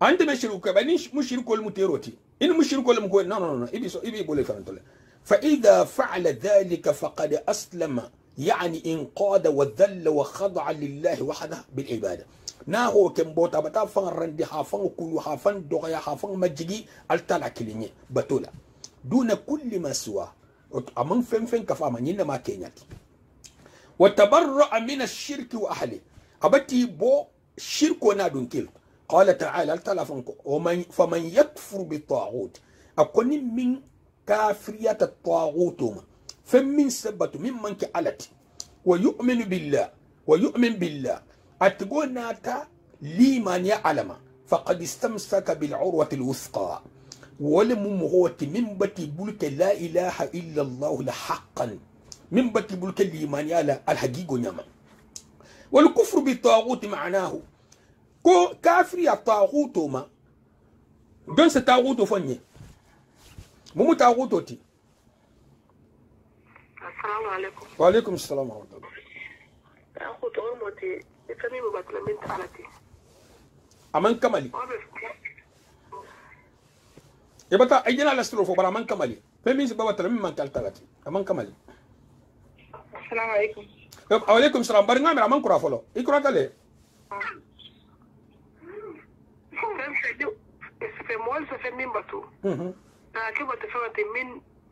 أنت مشرك بنيش مشرك والمتيروتي إن مشرك ولا مقول لا إبي يقول فنتولا فإذا فعل ذلك فقد أسلم يعني انقاد وذل وخضع لله وحده بالعبادة ناهو كمبوتا بتا فان رندي حافن كل حافن دغيا حافن مجيجي التلا كليني بتولا دون كل ما سواه أمن فين كفاما نينا ما كينياتي وتبرأ من الشرك وأهله أبتي بو شرك ونادون كيل قال تعالى التلافنكو فمن يكفر بالطاغوت أكون من كافرية الطاغوت فمن سبت ممن كعلت ويؤمن بالله أتقول ناتا لمن يعلم فقد استمسك بالعروة الوثقى ولم مغوت من بتي بلك لا إله إلا الله لحقا من بتي بلك لمن يعلم الحقيقة نعم والكفر بالطاغوت معناه كافر يا طاغوت ما جنس طاغوت فني مو طاغوتي. السلام عليكم. وعليكم السلام ورحمة الله. أخو تورمتي إفهمي ببطلمين تعالتي. أمان كمالي. يبقى أيجنا على السلوف وبرا أمان كمالي. فمين سبب بطلمين من تعالتي. أمان كمالي. السلام عليكم. وعليكم السلام. برينا من أمان كرافلو. إكرا تلي. فمول فمين بتو. كيف تفهمتي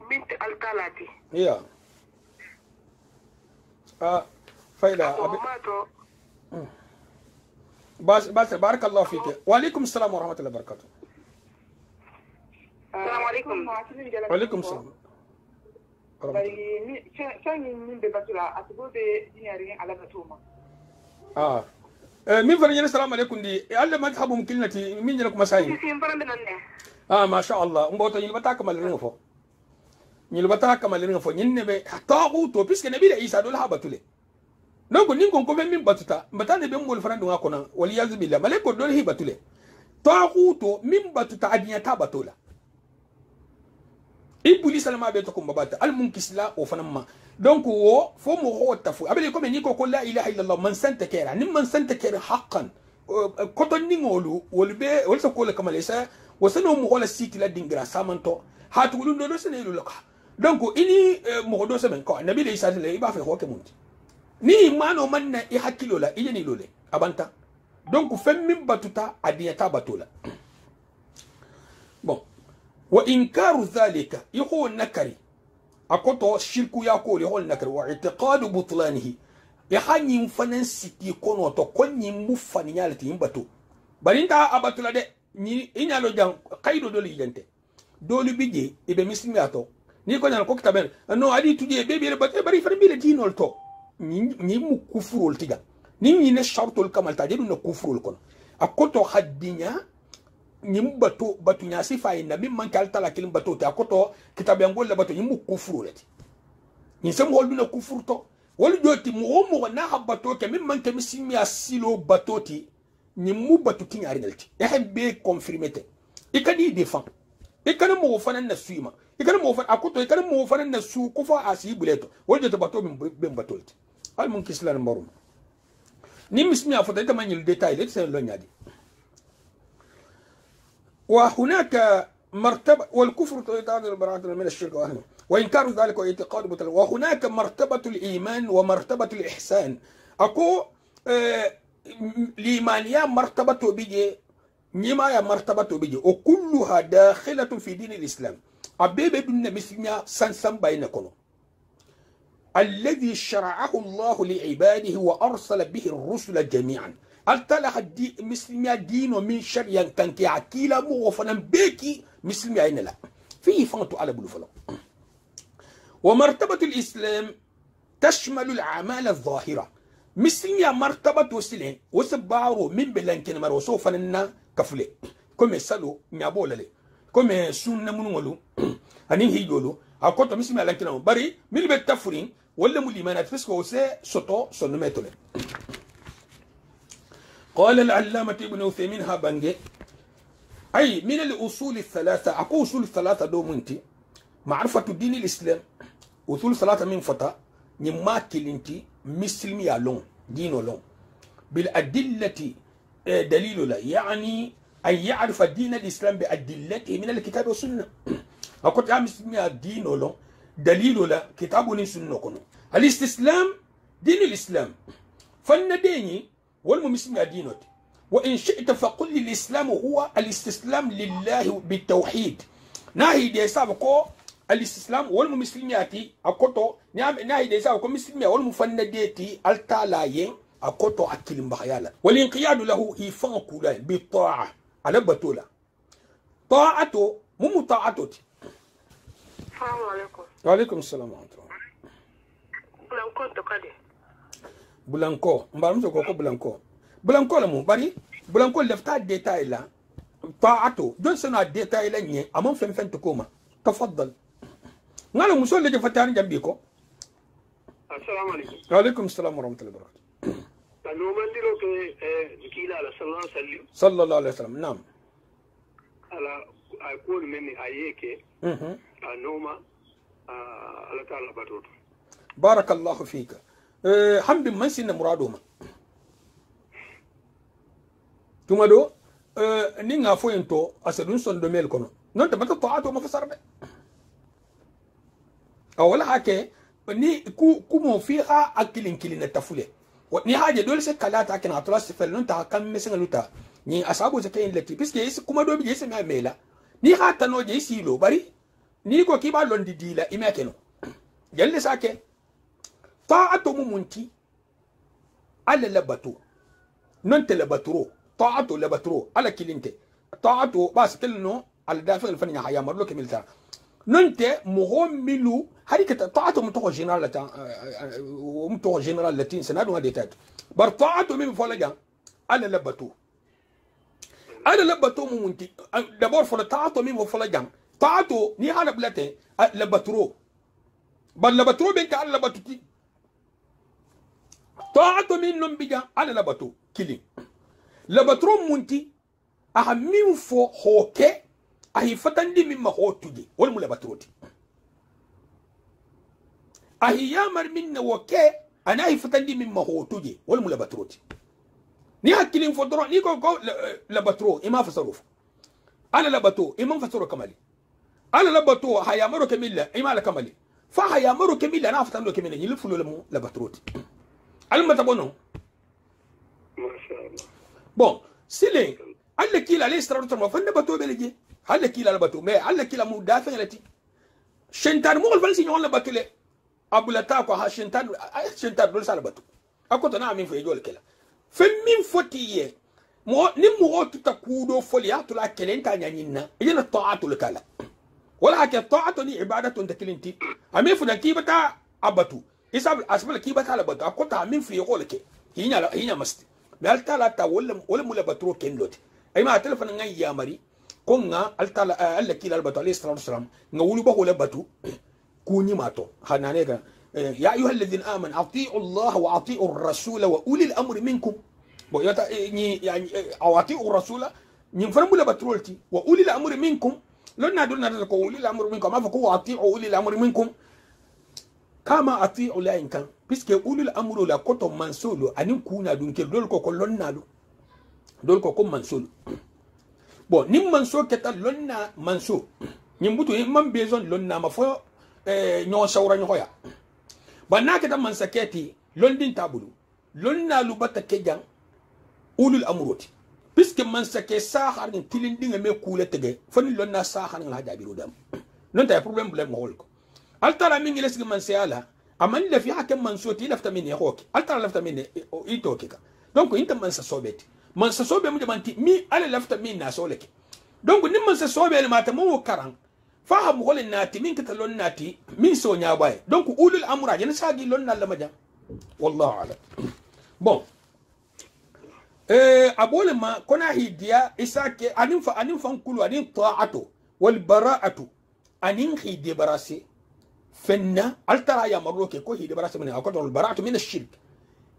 من تعالتي. يا. فايدة بس بارك الله فيك. وعليكم السلام ورحمة الله وبركاته. السلام عليكم. وعليكم السلام. مين فرجنا السلام عليكم دي الله ما تحبوا مكلنتي مين جنكم مساين ما شاء الله مبوتو يلبتا كمال رنفو يلبتا كمال رنفو ينبي طاغوت بيسك نبي عيسى دول هابتولي نقول نينكم كوفين من باتوتا بتاني بيمول فرندو غاكونا ولياذ بالله ملكو دول هي باتولي طاغوت من باتوتا ادنيا تاباتولا iblis alma be to ko babata al munkisla o fanamma donc wo fo mo ho tafu abele ko ni ko la ilaha illallah man santa kera nim man santa kera haqqan ko ton ni ngolu wolbe wol so ko le kamalesa wasano mo wala siti la dingra samanto hatu dum do sene lu laka donc ini mo do semen ko nabi le isa le ba fe ho ke munti ni mano manna i hakilo la i ni lole abanta donc fem min batuta adiyata batola bon وإنكار ذلك يقول نكري أكتو الشرك يقول يقول نكري واعتقاد بطلانه يحني فنن سيتي كونو تو كوني مفاني يالتي يمبتو بلينتا أبطل ده إني ألو جان قيدو دولي جنتي دولي بيجي إبه مسلمياتو نيكو نان كوك تابين أنو أدي تجي بيبي لبطل بري فربي لدينو التو نيمو كفرو التيجا نيمي نشارتو الكمال تاجدو نكفرو الكون أكتو حدينيا nyim batu nyasi fay na bim man kal tala kilim batu ta koto kitab yangol la batu nyimu kufuru lati nyi sem hol duna kufuru to wol joti mo na habato ke mim man ke misimi asilo batoti nyimu batu tinyari nalti be confirmete ikadi defend ikana mo fanan na suima ikana mo fan akoto ikana mo fanan na su kufa asi buleto wol joti batu bim batolti al mun kislan marum ni misimi afota ta manyil detail et sen lo nyadi وهناك مرتبة والكفر تعتبر البراءة من الشرك وأهله وإنكار ذلك واعتقاد بطل وهناك مرتبة الإيمان ومرتبة الإحسان أكو الإيمانية مرتبة بيجي نما مرتبة بيجي وكلها داخلة في دين الإسلام أبيب ابن مسلمية سنسم بينكم الذي شرعه الله لعباده وأرسل به الرسل جميعا التلا دي مسلمي دين ومن شريان كان كي عكيلا مغفنا بيكي مسلمي عين لا في فانتو على بلوفلا ومرتبة الإسلام تشمل الأعمال الظاهرة مسلمي مرتبة وسيلين وسبارو من بلانكين مرو سو فننا كفلي كم سالو نيابولا لي كم سنة منولو أنين هيجولو أكوتو مسلمي لانكين بري مل بتفرين ولا مليمانات فسكو وسي سوتو سنميتولي. قال العلامة ابن عثيمين هابنجي أي من الأصول الثلاثة أقول أصول الثلاثة دومنتي معرفة دين الإسلام أصول الثلاثة من فتا نماكل انتي مسلمي لون دينو لون بالأدلة دليل لا يعني أن يعرف دين الإسلام بأدلته من الكتاب والسنة. أقول يا مسلمي دينو لون دليل لا كتاب والسنة كنو الاستسلام دين الإسلام فالنديني والمسلمي دينوتي وإن شئت فقل الإسلام هو الاستسلام لله بالتوحيد ناهي دي سابقو الاستسلام والمسلمياتي أكوتو ناهي دي سابقو مسلمية والمفنديتي التالايين أكوتو أكلم بخيالا والانقياد له إيفان كولاي بالطاعة على بطولة طاعته مو طاعتوتي. السلام عليكم. وعليكم السلام ورحمة الله. بلانكو تقدي بلانكو مبارمسو كوكو بلانكو بلانكو لمو باري بلانكو لفتا ديتاي لا طاعته جون سنة ديتاي لا ني أمام فين تكوما تفضل نالو مسؤول اللي فتاني جنبيكو. السلام عليكم. وعليكم السلام ورحمة الله وبركاته. نومان ديرو كيلا على صلى الله عليه وسلم. صلى الله عليه وسلم نعم. على أقول مني أيك. نوما على تعالى بدور. بارك الله فيك. حمد من سن مرادوما. ثم دو نينغا فوينتو أسدون سون دوميل كونو. نون تبتو طاعتو ما فسر به. أول حاجة ni kumo fiha akilin kilin tafule ni haje dole sai kalata akin atlas sifal non ta kan mesin luta ni asabu zakayin lati piske yisi kuma do bije sai mela ni hata no je silo bari ni ko ki ba londi dila imake no jalle sake ta'atu mumunti ala labatu non te labaturo ta'atu labaturo ala kilinte ta'atu bas kilno ala dafa alfani haya marlo kemilta ننتي مهملو هذيك طاعته متوه جنرال لتا متوه جنرال لاتين سنادو هذه تات برطاعته من فلجا على لبتو مونتي دبور فلطاعته من فلجا طاعته ني هذا بلاتي لبترو بل لبترو بنت على لبتوتي طاعته من نم بيجا على لبتو كلي لبترو مونتي أهمين فو هوكي ahi fatandi mimma hotuji wal mulabatroti ahi yamar minna wake ana ahi fatandi mimma hotuji wal mulabatroti ni hakilin fodro ni ko labatro ima fasaruf ala labato ima fasaro kamali ala labato hayamaro kamilla ima la kamali fa hayamaro kamilla na fatando kamilla ni lufulu lamu labatroti almata bono masha Allah bon sile alla kila al-istiratu ma fanda bato belege هلا كيلا لبتو مي هلا كيلا مدافع التي شنتان مو الفلسي يقول لبتو لي ابو لتاكو ها شنتان دول سالبتو اكو تنا مين في يقول كلا فمين فوتيه مو نمو تكودو فوليا تلا كلينتا نينا يجينا الطاعه لكلا ولا حكي الطاعه دي عباده تكلينتي امين فدا كيبتا ابتو حساب اسبل كيبتا لبتو اكو تا مين في يقول كي هنا مست مالتا لا تا ولا ملبترو كينلوتي اي ما تلفن نغي يا مري كونغا الله كيلا البتو عليه الصلاه والسلام نقولوا بقول البتو كوني ماتو خنانيكا يا ايها الذين امنوا اطيعوا الله واطيعوا الرسول واولي الامر منكم يعني اطيعوا الرسول نفرموا لبترولتي واولي الامر منكم لنا دولنا اولي الامر منكم ما فكوا اطيعوا اولي الامر منكم كما اطيعوا لا ان كان بيسكي اولي الامر لا كوتو منسولو ان كونا دون كل دول كو كلنا دول كو منسولو bon nim manso keta lonna manso nyimbutu man bezon lonna ma fo nyo shawra nyo ya banna keta mansaketi londin tabulu lonna lu bata kejan ulul amroti puisque mansake sahar ni tilindinga me kule tege fani lonna sahar ni hada biru dam non ta problem mo holko altara min ngi lesgi mansala aman la fi hakem mansoti lafta min ya hoki altara lafta min ito kika donc inta mansa sobeti man sa sobe mu jamanti mi ala lafta min na soleke donc nim man sa sobe le mata mo karan fa ha mo holen nati min kita lon nati min so nya bay donc ulul amra yana sagi lon na lama jam wallahu ala bon abole ma kona hidia isake anin fan kulu anin ta'atu wal bara'atu anin hidi barasi fenna altara ya maroke ko hidi barasi min akoto wal bara'atu min ash-shirk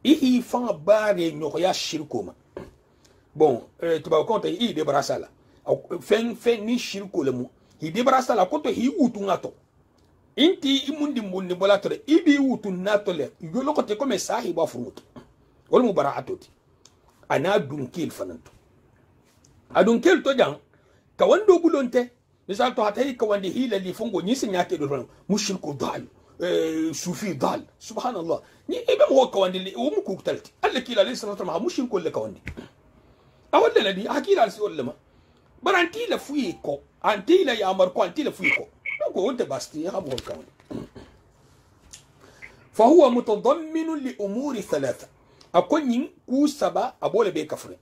ihi fan bare nyoya shirkoma bon tuba konta hidi barasala fen ni shirko lemu hidi barasala koto hi utungato inti imundi mundi bolatore ibi utunato le yolokote comme sahiba fruto wal mubara'atu ana dunkil fananto adunkil to jang ka wando bulonte misal to hatay ka wandi hila li fongo ni sinya ke do mushriku dal sufi dal subhanallah ni ibe mo ka wandi li mu ku talti alla kila alayhi salatu ma mushriku le ka wandi awalla ladi hakila si wallama baranti la fuyi ko anti la ya amar ko anti la fuyi ko ko wonte basti ha mo ka wandi fa huwa mutadammin li umuri thalatha أكون كوسبا أبولا بكفر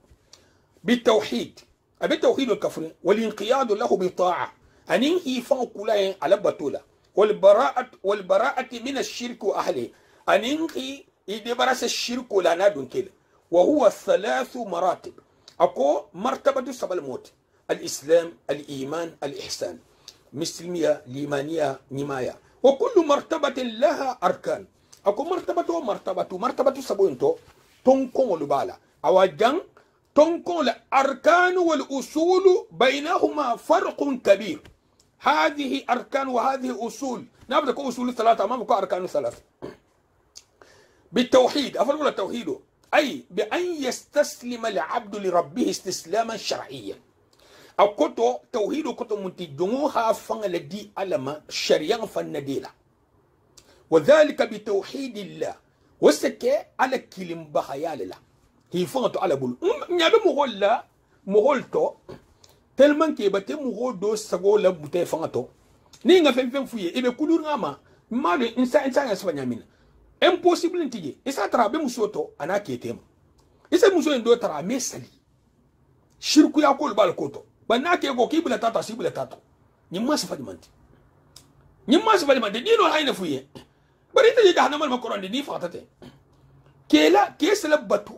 بالتوحيد أبي التوحيد والكفر والانقياد له بطاعة أن ينهي فوق لا على بطولة والبراءة من الشرك وأهله أن ينهي إدبرس الشرك ولا نادون كده وهو 3 مراتب أكو مرتبة سبع الموت الإسلام الإيمان الإحسان مسلمية ليمانية نماية وكل مرتبة لها أركان أكو مرتبة سبوينتو تنكون لبالا أوجان تنكون الأركان والأصول بينهما فرق كبير هذه أركان وهذه أصول نبدأ أصول 3 أمامك أركان 3 بالتوحيد أفضل التوحيد أي بأن يستسلم العبد لربه استسلاما شرعيا أو كتو توحيد كتو منتجوها فنلدي ألما شريان فنديلا وذلك بتوحيد الله وسكي على كلم بخيال الله هي فانتو على بول نيابي مغول مغولتو تلمان كي باتي مغول دو سغو لا بوتي فانتو نيغا فين فوي ايبي كولور غاما مالو انسان يسفا نيامين امبوسيبل نتيجي اسا ترا بي مسوتو انا كيتيم اسا مسو اندو ترا ميسالي شركو ياكول بالكوتو بنا كي غو كي بلا تاتا سي بلا تاتو نيما سفا دي دينو هاينا فوي بريت جهنم المكرون دي فاتته كيلا كيس لبتو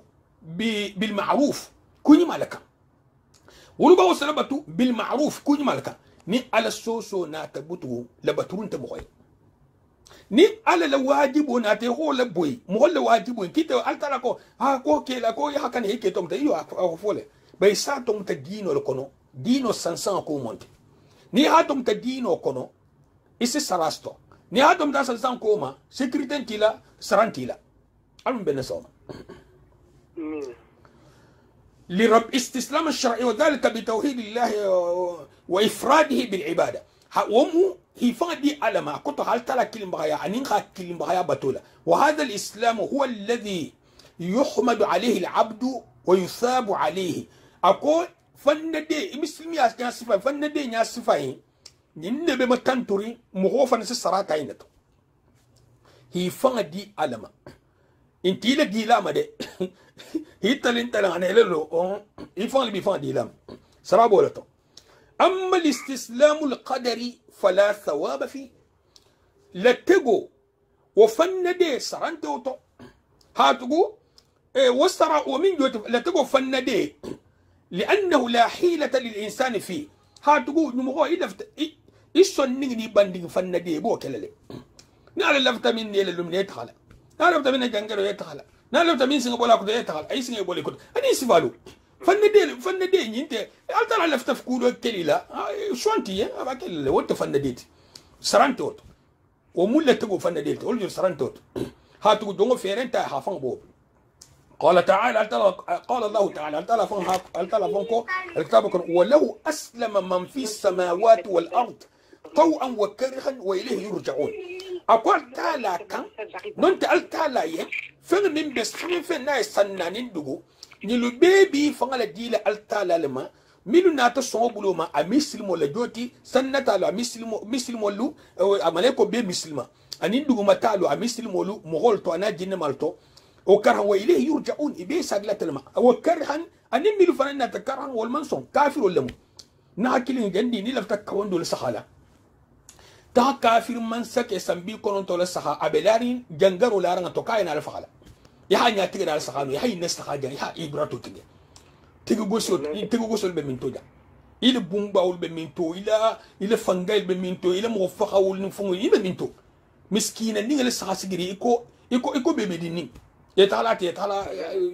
بالمعروف كوني مالكا ولو باو سلبتو بالمعروف كوني مالكا ني على السوسو ناتبتو لبترون تبوي ني على الواجب ناتيو لبوي مو الواجب كيتو التراكو ها كو كيلا كو يا كان هيك توم تيو افوله بيساتم تدينو لكونو دينو سانسان كو مونت ني هاتم تدينو كونو isi sarasto ni hadom da san koma sécurité tila sarantila alum ben soma لرب استسلام الشرعي وذلك بتوحيد الله وافراده بالعباده ومو هي فادي على ما كنت هل تلا كلمه بغايا ان كلمه بغايا بتوله وهذا الاسلام هو الذي يحمد عليه العبد ويثاب عليه اكو فندي مسلمي يا صفه فندي يا صفه نين بما تنتوري مغوفا نسي سراتا ينتو هي فادي على ما انتي لا دي لاما دي هي تلين تلان لو يفان اللي بيفان دي لام سرابولتو اما الاستسلام القدري فلا ثواب فيه لتجو وفندي سرانتو هاتجو وسرا ومن جوت لتجو فندي لانه لا حيلة للانسان فيه هاتجو نمغو يلفت يسونني باندين فندي بو كلله نال لفت من نيل لوم يتخلا نال لفت من جانغرو يتخلا نال لفت من سيغ بولا كو يتخلا اي سيغ بولي كو اني سيفالو فندي نينت التر لفت فكودو كليلا شونتي ابا كلله وت فنديت سرانتوت ومولة تقول فندي تقول سرانتوت هاتو دونغو فيرنتا هافان بو قال تعالى قال الله تعالى التلفونكو الكتاب ولو أسلم من في السماوات والأرض طوعا وكرها وإليه يرجعون أقول تعالى كان ننت التعالى فين من بس فين ناس سنانين دغو نيلو بيبي فنغلا ديلا التعالى لما ميلو ناتا صوبلو ما امسلم ولا جوتي سنتا لا مسلم ولو اماليكو بي مسلم انين دغو متالو امسلم ولو مغول تو انا جن مالتو وكرها وإليه يرجعون إبي ساقلت لما وكرها أن يميلوا فنانا تكرها والمنصون كافر ولا مو ناكلين جندي نلفت كون دول سخالة تا كافر من سك يسمبي كون دول سخا أبلارين جنجرو لارنا توكاين على فخالة ya hanya tiga dal sakano ya hayna sakaja ya ibrato tiga tiga gosol be minto ja ila bumba ul be minto ila fangal be minto ila mo fakawul ni fungu ila minto miskina ni ngale sakasigiri iko be medini ya tala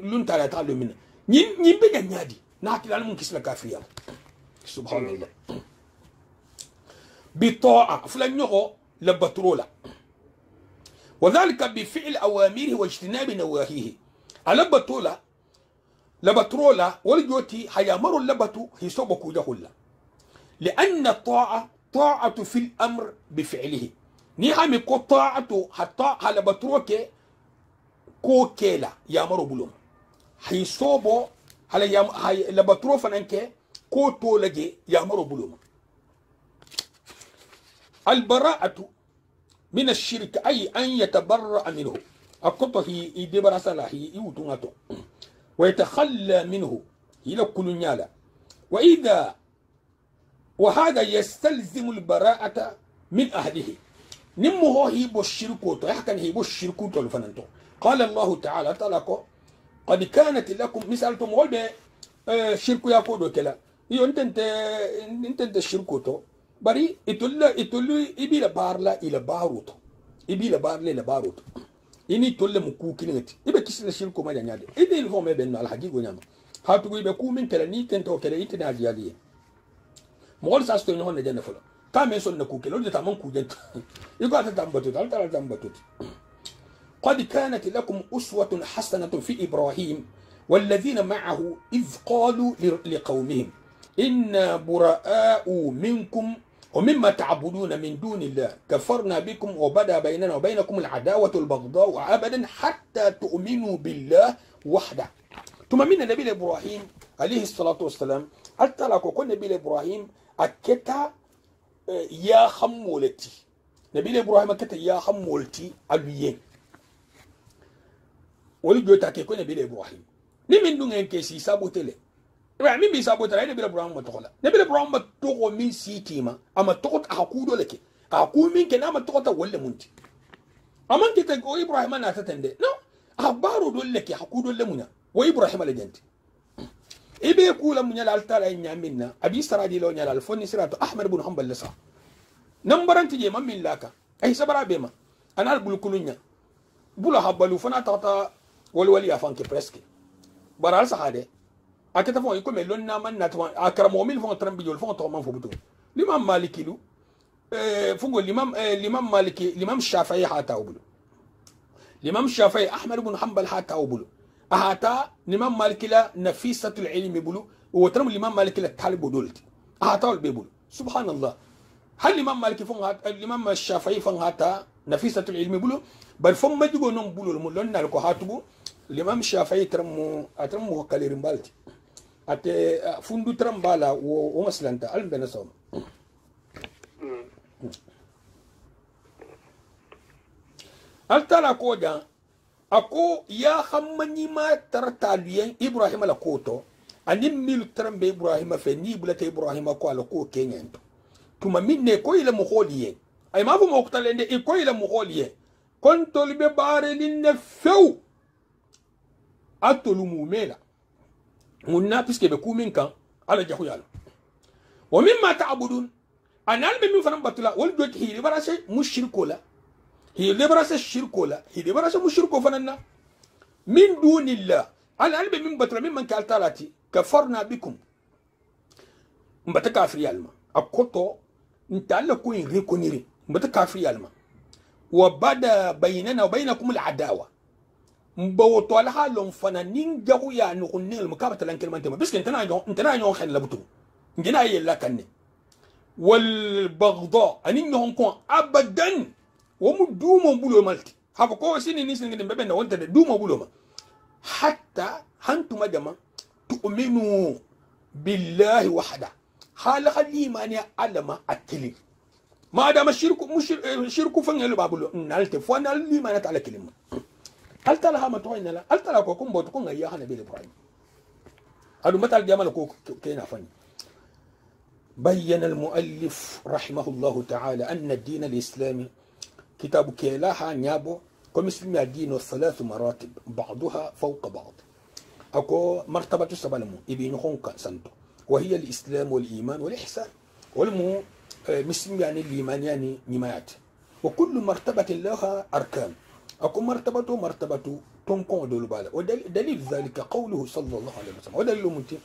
lun tala tala min ñi be ñadi naati dal mun kisla kafriya subhanallah بطاعة فلان يغو لبترولا وذلك بفعل أوامره واجتناب نواهيه لبترولا والجوتي هيامر اللبتو هي صوبكو جهولا لأن الطاعة طاعة في الأمر بفعله نعم كو طاعة حتى على بتروك كو كيلا يامر بلوم هي صوبو هي لبترو فنانك كو تولجي يامر بلوم البراءة من الشرك أي أن يتبرأ منه أقطه يدبر سلاحه يوتوناتو ويتخلى منه إلى كل نيالا وهذا يستلزم البراءة من أهله نمه هيبو الشركوتو يحكن هيبو الشركوتو الفنانتو قال الله تعالى تلاكو قد كانت لكم مثالتم والبي شركو يقولوا كلا انت الشركوتو bari itollu ibila barla ila baruto ibila barla ila baruto ini tolle mu kukinati ibe kisila shirko ma nyade ide il fome ben al hagigo nyama hatu ibe ku min kala ni tento kala itina diali mo sa sto no ne jenne folo ka men son na kukelo de tamon ku jent iko ata tambatu tal tambatu قد كانت لكم أسوة حسنة في إبراهيم والذين معه إذ قالوا لقومهم إنا براء منكم ومما تعبدون من دون الله كفرنا بكم وبدا بيننا وبينكم العداوة والبغضاء أبدا حتى تؤمنوا بالله وحده. ثم من النبي إبراهيم عليه الصلاة والسلام أتلاقوا كل نبي إبراهيم أكتا يا خمولتي نبي إبراهيم أكتا يا خمولتي أبيين ولجوتا كيكون نبي إبراهيم نمن دون كيسي سابوتيلي min bi sabo tara ne bila Ibrahim matokola ne bila Ibrahim matoko min sitima ama tokot akudo leke aku min ke na matokota wolle munti aman ke ko Ibrahim na tatende no abaru do leke akudo le munya wo Ibrahim la jenti ibe kula munya la altara nyaminna abi saradi lo nyala alfoni siratu Ahmad ibn Hanbal lasa nambaranti je mammin laka ay sabara bema anal bul kulunya bula habalu fana tata wali afanke presque baral sahade aketa fo iko melon na man natwa akramo mil fo trambi jol fo to man fo butu l'imam maliki lu fungo l'imam maliki l'imam shafi'i hata ubulu l'imam shafi'i ahmad ibn hanbal hata ubulu ahata l'imam maliki la nafisatul ilmi bulu wa tram l'imam maliki la talib dulti ahata ul bibulu subhanallah hal l'imam maliki fo l'imam shafi'i fo hata nafisatul ilmi bulu bal fo majugo non bulu mo lon nal ko hatugo l'imam shafi'i tram kalirim balti ate fundu trambala wo maslanta al benasom altala ko jan ako ya khammani ma tartaliyen Ibrahim la koto anim mil trambe Ibrahim fe ni bulata Ibrahim ko ala ko kenyento tuma minne ko ila mo kholiye ay ma fu mo ktalende ko ila mo kholiye kontol be bare linne few atolu mumela munna piske be kumin kan ala jahu yalla wa mimma ta'budun anal be min fanan batula wal jot hi liberase mushriko la hi liberase shirko la hi liberase mushriko fananna min dunillah anal be min batula mimman ka altarati kafarna bikum mbata kafir yalma akoto ntalla ko in rekoniri mbata kafir yalma wa bada bainana wa bainakum al adawa mbawo to ala halon fana nin jagu ya no kunnel mukabata lan kelmante ma biskin tana nyon xel la butu ngina yella kanne wal baghdha anin non ko abadan wo mu dumo bulo malti haba ko sini ni sin ngin bebe na wonta de dumo bulo ma hatta hantuma jama tu'minu billahi wahda hal khalimani alama atili ma da shirku fangel babulo nalte fo nal limana ta'ala kelima هل تلا هم توين لا هل تلا كوكم بوتكون غيا هنا بيل إبراهيم هذا مثل جمال كوك كينا فني بين المؤلف رحمه الله تعالى أن الدين الإسلامي كتاب كيلاها نيابو كمسلم الدين ثلاث مراتب بعضها فوق بعض. أكو مرتبة سبلمو يبين هونك سنتو وهي الإسلام والإيمان والإحسان. والمو مسلم يعني الإيمان يعني نمايات، وكل مرتبة لها أركان. أكو مرتبة تنكون دول بالا. ودليل ذلك قوله صلى الله عليه وسلم، ودليل منتي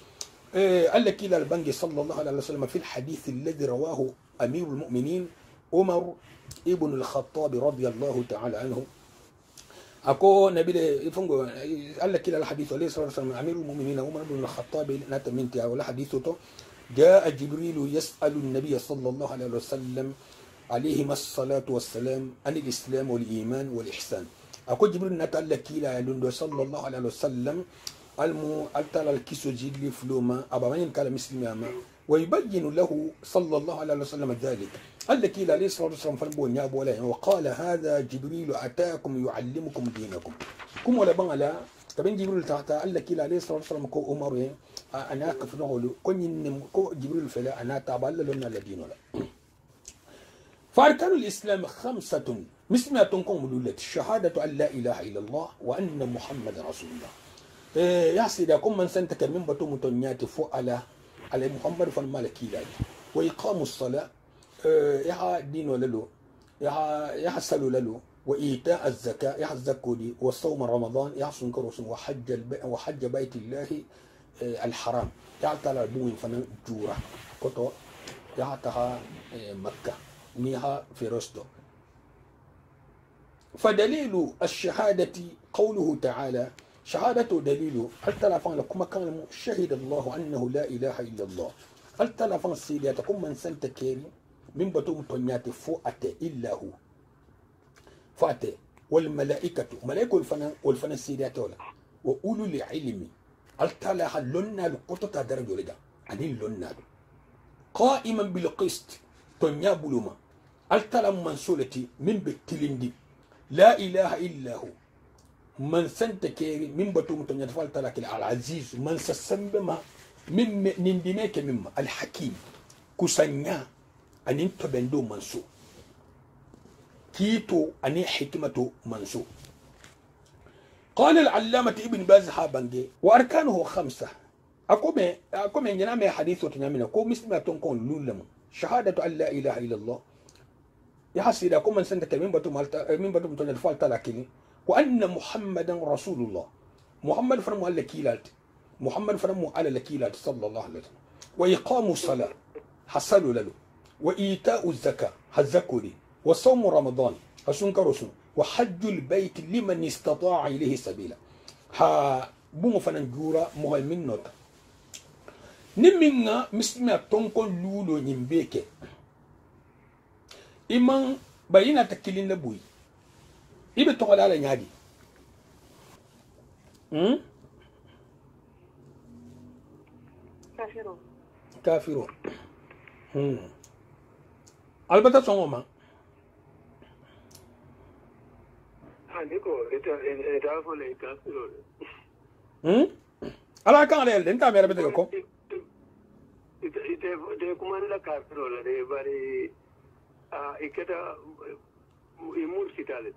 قال لك إلى البنجي صلى الله عليه وسلم في الحديث الذي رواه أمير المؤمنين عمر ابن الخطاب رضي الله تعالى عنه. أكو نبي يفنجو قال لك إلى الحديث عليه الصلاة والسلام أمير المؤمنين عمر ابن الخطاب نتمنتي ولا حديثه جاء جبريل يسأل النبي صلى الله عليه وسلم عليهما الصلاة والسلام عن الإسلام والإيمان والإحسان. أكو جبريل نتقال لك إلى صلى الله عليه وسلم ألتال الكيسو جيلي فلوما أبا كان مسلم ويبين له صلى الله عليه وسلم ذلك. قال لك إلى عليه الصلاة والسلام فنبون يابو عليه وقال هذا جبريل أتاكم يعلمكم دينكم. كم ولا بنغلا تبين جبريل تحت قال لك إلى عليه الصلاة والسلام كو عمر أنا كفنه كو جبريل فلا أنا تابع لنا الدين ولا. فأركان الإسلام 5 مسمى تنكم مدولة الشهادة أن لا إله إلا الله وأن محمد رسول الله. يا سيدي كم من سنتك من بتو متنيات فوق على محمد فالمالكي لا وإقام الصلاة يا دين وللو يا سلو للو وإيتاء الزكاة يا الزكودي وصوم رمضان يا سنكروس وحج بيت الله الحرام يا تعالى بوين فنان جورا كتو يا تها مكة نيها في رستو. فدليل الشهادة قوله تعالى شهادة دليل التلفون لكم كان شهد الله أنه لا إله إلا الله. التلفون سيداتكم من سنت كيري من بتوم تنيات فؤت إلا هو فؤت والملائكة ملائكة والفن سيدات ولا وأولو العلم التلها لنا لقطة درجة لدا أني لنا قائما بالقسط تنيا بلوما التلم منسولتي من بتلندي لا إله إلا هو من سنت كيري من بتوم تنيات فالتلك العزيز من سسمبما من نندميك مما الحكيم كسنيا أن تبندو منسو كيتو أن حكمته منسو. قال العلامة ابن باز حابنجي وأركانه 5. أقوم ينام حديث وتنامنا كو مثل ما تنكون لولم شهادة أن لا إله إلا الله يحسد أقوم من سنتك من بتوم تنفال تلاكيني وأن محمدا رسول الله. محمد فرمو على كيلات محمد فرمو على الكيلات صلى الله عليه وسلم. وإقام الصلاة حصلوا له وإيتاء الزكاة هزكولي وصوم رمضان هسنكرسون وحج البيت لمن استطاع إليه سبيلا. ها بوم فننجورا مهمين نوتا نمينا مسمى تنكون لولو نمبيك إمان بينا تكلين لبوي إبه تقول على نادي كافرون البته سونغوما andiko ita fole kafiro ala kan ale den ta mere bete ko ite kuma la kafiro la de bari iketa imur sitale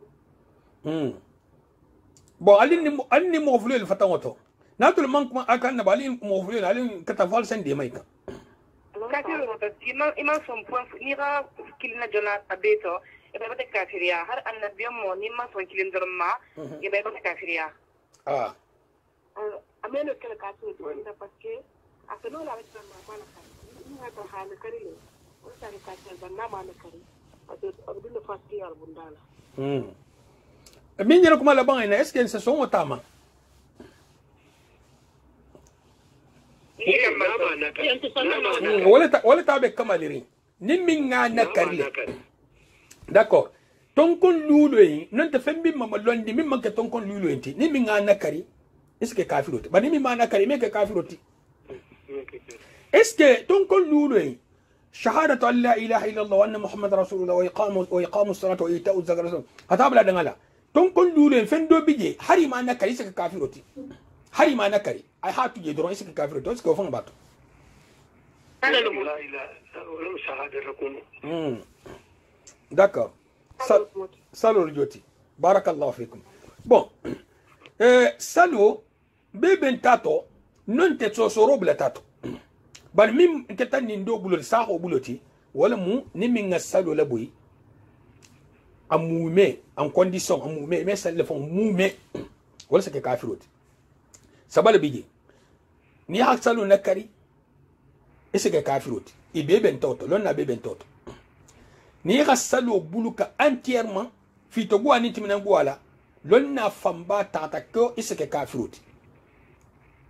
bon alini mo fulel fatangoto natul man kuma akan na bali mo fulel alin katafal sen de maika kafiro iman son point nira kilina jona abeto ibe bata kafiria har annabiyan mo ni ma son kilin durma ibe bata kafiria ameno kala kafiro to inda paske asano la wata ma bana ka ni ha ta hal karile wata ka kafir banna ma na kare wato abdul fasti al bundala min yere kuma laban ina est-ce que c'est son otama wala ta be kamaliri ni min nga na karile d'accord tonkon lulo yi non te fembi mama londi min manke tonkon lulo yi ni min nga na kari est-ce que kafiroti ba ni min ma na kari me ke kafiroti est-ce que tonkon lulo yi شهادة أن لا إله إلا الله وأن محمد رسول الله وإقام الصلاة وإيتاء الزكاة هتابلا دنگلا تونكون دولين فين دو بيجي هاري ما نكري سك كافيروتي هاري ما نكري أي هاتو يدرون سك كافيروتي اسكو فون باتو لا إله ولا شهادة ركون d'accord سالو الجوتي barakallahu fikum. Bon, salo beben tato non te sosoro bla tato ban mim keta nindo bulo sa ho buloti wala mu ni min ngasalo la boy amume en condition amume mais ça le font mume wala c'est que kafiroti sabal biji ni ha salo nakari et c'est que kafiroti i beben toto lon na beben toto ni ha salo buluka entièrement fi to go aniti minango wala lon na famba tata ko et c'est que kafiroti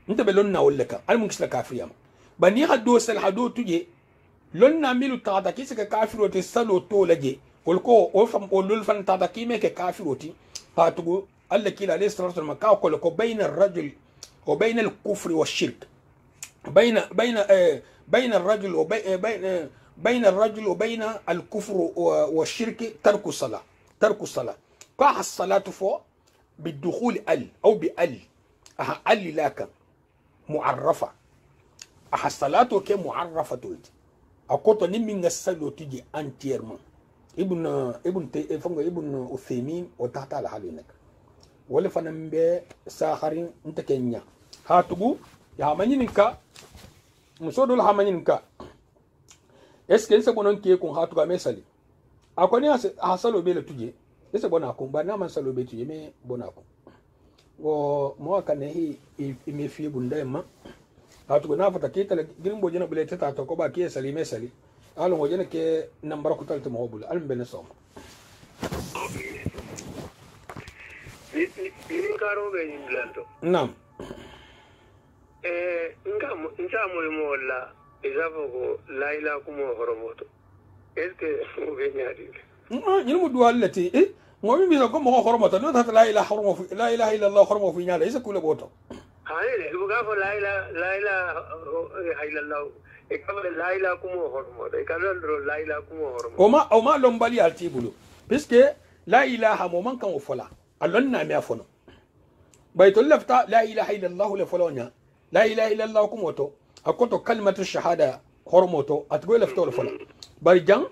nta be lon na wallaka al mun kisla kafiriyam bani hado sal hado tuje lon na milu tata ki saka kafiroti salo to laje kol ko o fam o lol fan tata ki me ke kafiroti hatugo alla kila alayhi salatu wasallam ka ko ko bayna ar-rajul wa bayna al-kufr wa ash-shirk بين الرجل وبين الرجل وبين الكفر والشرك ترك الصلاة قاح الصلاة فوق بالدخول أو بأل لك معرفة الصلاة كي معرفة تولد أقول نمين السلو تيجي أنتيرمان ابن أثيمين وتحت على حالينك ولا فنمبي ساخرين انت كينيا هاتبو يا منينكا musodul hamaninka eske nse bonon ke kun hatu ga mesali akoni hasalo bele tuje ese bona kun ba na man salo be tuje me bona kun wo mo kana hi me fi bunda ma hatu na fata ke tala girin boje na bulete ta to ko ba ke sali mesali alo boje na ke nambara ku talta mo bul al ben so ni karo be ni blanto nam nchamo mola izafoko laila kumo horomoto eske ube nyadi mu duwallati ngomi bi ko mo horomoto no ta la ilaha illa allah horomo fi nyala isa kula boto hayele buga ko laila illa allah e ka laila kumo horomoto e ka ro laila kumo horomoto o ma lombali altibulu puisque la ilaha mo man kan o fola allonna mi afono baytul lafta la ilaha illa allah le folonya لا إله إلا الله كموتو أكونتو كلمة الشهادة هرموتو أتقول لفتول فلا برجان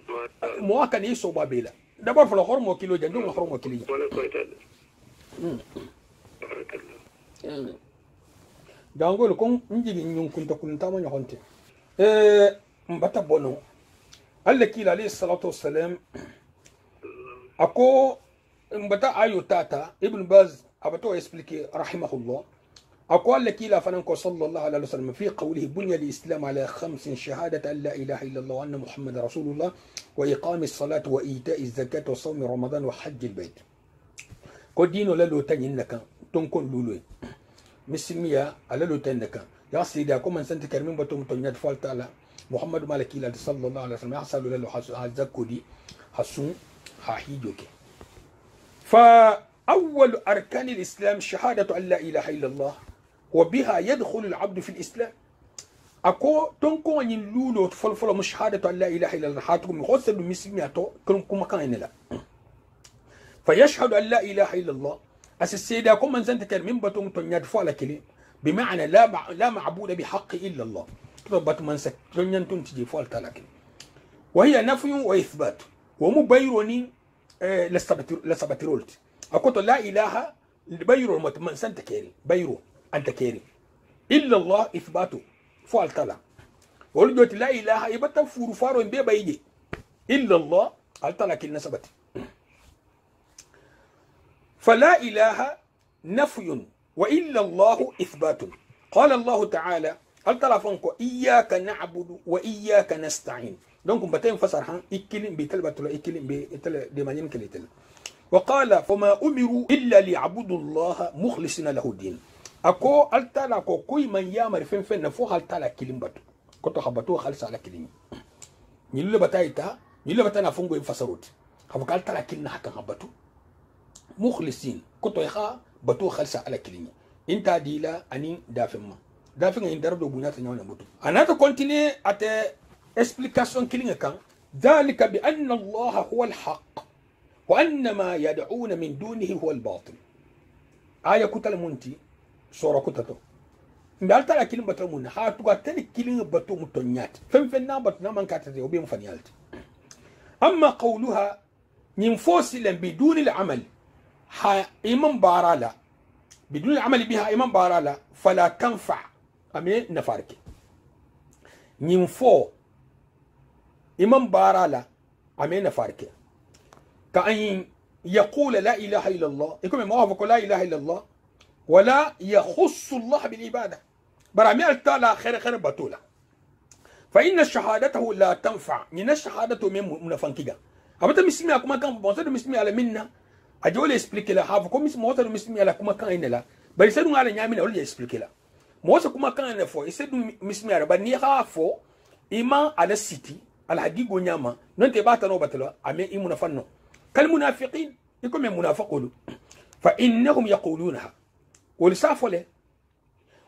مواكن يسوع بابيلا دبر فلا هرمو كيلو جان دون هرمو كيلو جانغول كون نجي نيون كنت كنت ما نهونتي مبتا بونو الله كيل عليه الصلاة والسلام أكو مبتا أيو تاتا ابن باز أبتو يسبلكي رحمه الله أقول لك إلى فنانكو صلى الله عليه وسلم في قوله بني الإسلام على 5 شهادة أن لا إله إلا الله وأن محمد رسول الله وإقام الصلاة وإيتاء الزكاة وصوم رمضان وحج البيت كو دينو لالو تنينك تنكون لولوي مسلمية لالو تنينك يا سيدي أكو من سنت كرمين بتوم تنياد فالتالا محمد مالك إلى صلى الله عليه وسلم يحصل لالو حزكو دي حسون حاحيجوكي فأول أركان الإسلام شهادة أن لا إله إلا الله وبها يدخل العبد في الإسلام أكو تنكو أن يلولو تفلفل مش شهادة أن لا إله إلا الله حاتكم يخصد مسلمياتو كنكم مكان لا فيشهد أن لا إله إلا الله السيدة أكو من زنت كلمين بتوم تنياد فعل كلي بمعنى لا معبود بحق إلا الله تربط من سك تنين تنتجي فعل تلاكي وهي نفي وإثبات ومبيروني لسبترولت أكو لا إله بيرو من سنت كيري بيرو أنت كيري إلا الله إثباته فعل تلا ولجوت لا إله يبتا فارو بيبا يجي إلا الله قال تلا كل نسبت فلا إله نفي وإلا الله إثبات قال الله تعالى قال تلا فانكو إياك نعبد وإياك نستعين دونكم بتين فسرها إكلم بتلبتلا إكلم بتل دمانين كليتل وقال فما أمروا إلا ليعبدوا الله مخلصين له الدين أكو ألتلا كو كوي من يامر فين نفوه ألتلا كلم باتو كتو خبطوه خالص على كلمة نيلو بتايتا نيلو بتانا فنجو يفسروت خبك ألتلا كلنا حتى خبطو مخلصين كتو يخا باتوه خالص على كلمة انت ديلا أني دافما دافما إن درب دوبونات نيونا باتو أنا تكونتيني أتى إسبليكاسيون كلمة كان ذلك بأن الله هو الحق وأن ما يدعون من دونه هو الباطل آية كتل منتي سورة كتلو مبالتا لكلمة بطرمون هاتو قتل كلمة بطو متنيات فنفنا بطنا من كاتتي وبيم فنيالت أما قولها ينفصل بدون العمل ها إمام بارالا بدون العمل بها إمام بارالا فلا تنفع أمي نفارك نينفو إمام بارالا أمي نفارك كأن يقول لا إله إلا الله يكون موافق لا إله إلا الله ولا يخص الله بالعبادة برامي التالا خير بطولة فإن شهادته لا تنفع من الشهادة من منفنكيغا أبدا مسمي أكما كان بوصل مسمي على منا أجول يسبلك لا هاف كم موصل مسمي على كما كان إنلا بيسدون على نعمين أقول يسبلك لا موصل كما كان نفو يسدون مسمي على بني هافو إما على السيتي على حقيقة نعمة ننتي باتنا وبتلا أمي منفنو كالمنافقين يكون من منافقون فإنهم يقولونها ولسافله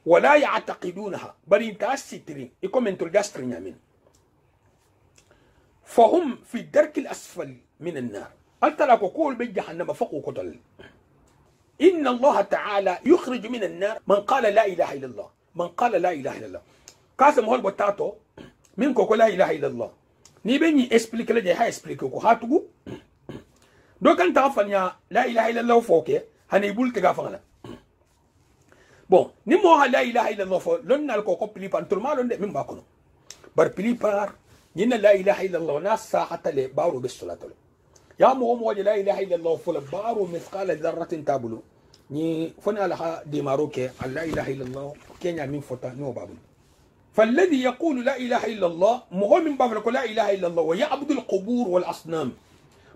ولا يعتقدونها بل يتأسيترين يكون من تلقاسترين يمين فهم في الدرك الأسفل من النار ألتلاكو كل بجهنم فقو قتل إن الله تعالى يخرج من النار من قال لا إله إلا الله من قال لا إله إلا الله كاسم هول بطاطو منكو لا إله إلا الله نيبني اسبليك لجي هاي اسبليكو هاتو دو كان تعرفن لا إله إلا الله فوقي هنيبول تغافنا bon ni mo la ilaha illallah fo lon nal ko pili pan tout mal on de mimba kono bar pili par ni la ilaha illallah na sa'ata le baro bis salatu ya mo la ilaha illallah fo la baro mithqala dharratin tabulu ni fona la di maroke la ilaha illallah kenya min fota no babu فالذي يقول لا إله إلا الله مهم باب لا إله إلا الله ويعبد القبور والأصنام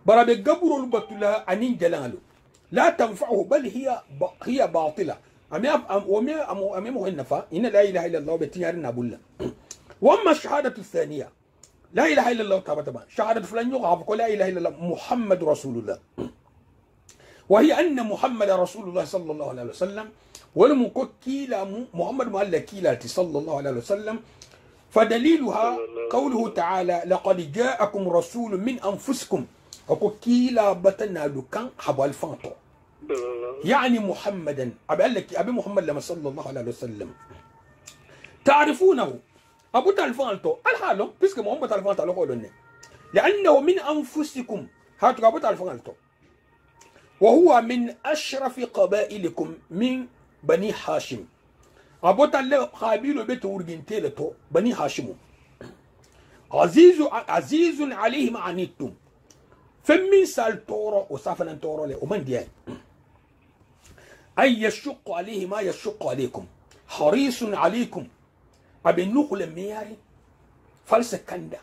برا بقبر البتلا أنين جلاله لا تنفعه بل هي باطلة أمي مهنفة إن لا إله إلا الله بتيار نابولا وأما الشهادة الثانية لا إله إلا الله طبعا شهادة فلان يغافق لا إله إلا الله محمد رسول الله وهي أن محمد رسول الله صلى الله عليه وسلم ولم كيلا محمد مؤلا كيلا صلى الله عليه وسلم فدليلها قوله تعالى لقد جاءكم رسول من أنفسكم وكيلا بتنا لكان حبال فانتو يعني محمدا أبي محمد لما صلى الله عليه وسلم تعرفونه أبو تالفانتو الحالو بيسك محمد تالفانتو لأنه من أنفسكم هاتو أبو تالفانتو وهو من أشرف قبائلكم من بني هاشم أبو تالفانتو قابيلو بيت ورجنتيلتو بني هاشم عزيز عليه ما عنيتم فمن سال تورو وصافنا تورو له ومن ديان أي يشق عليه ما يشق عليكم حريص عليكم أبي نقل مياري فلس كندا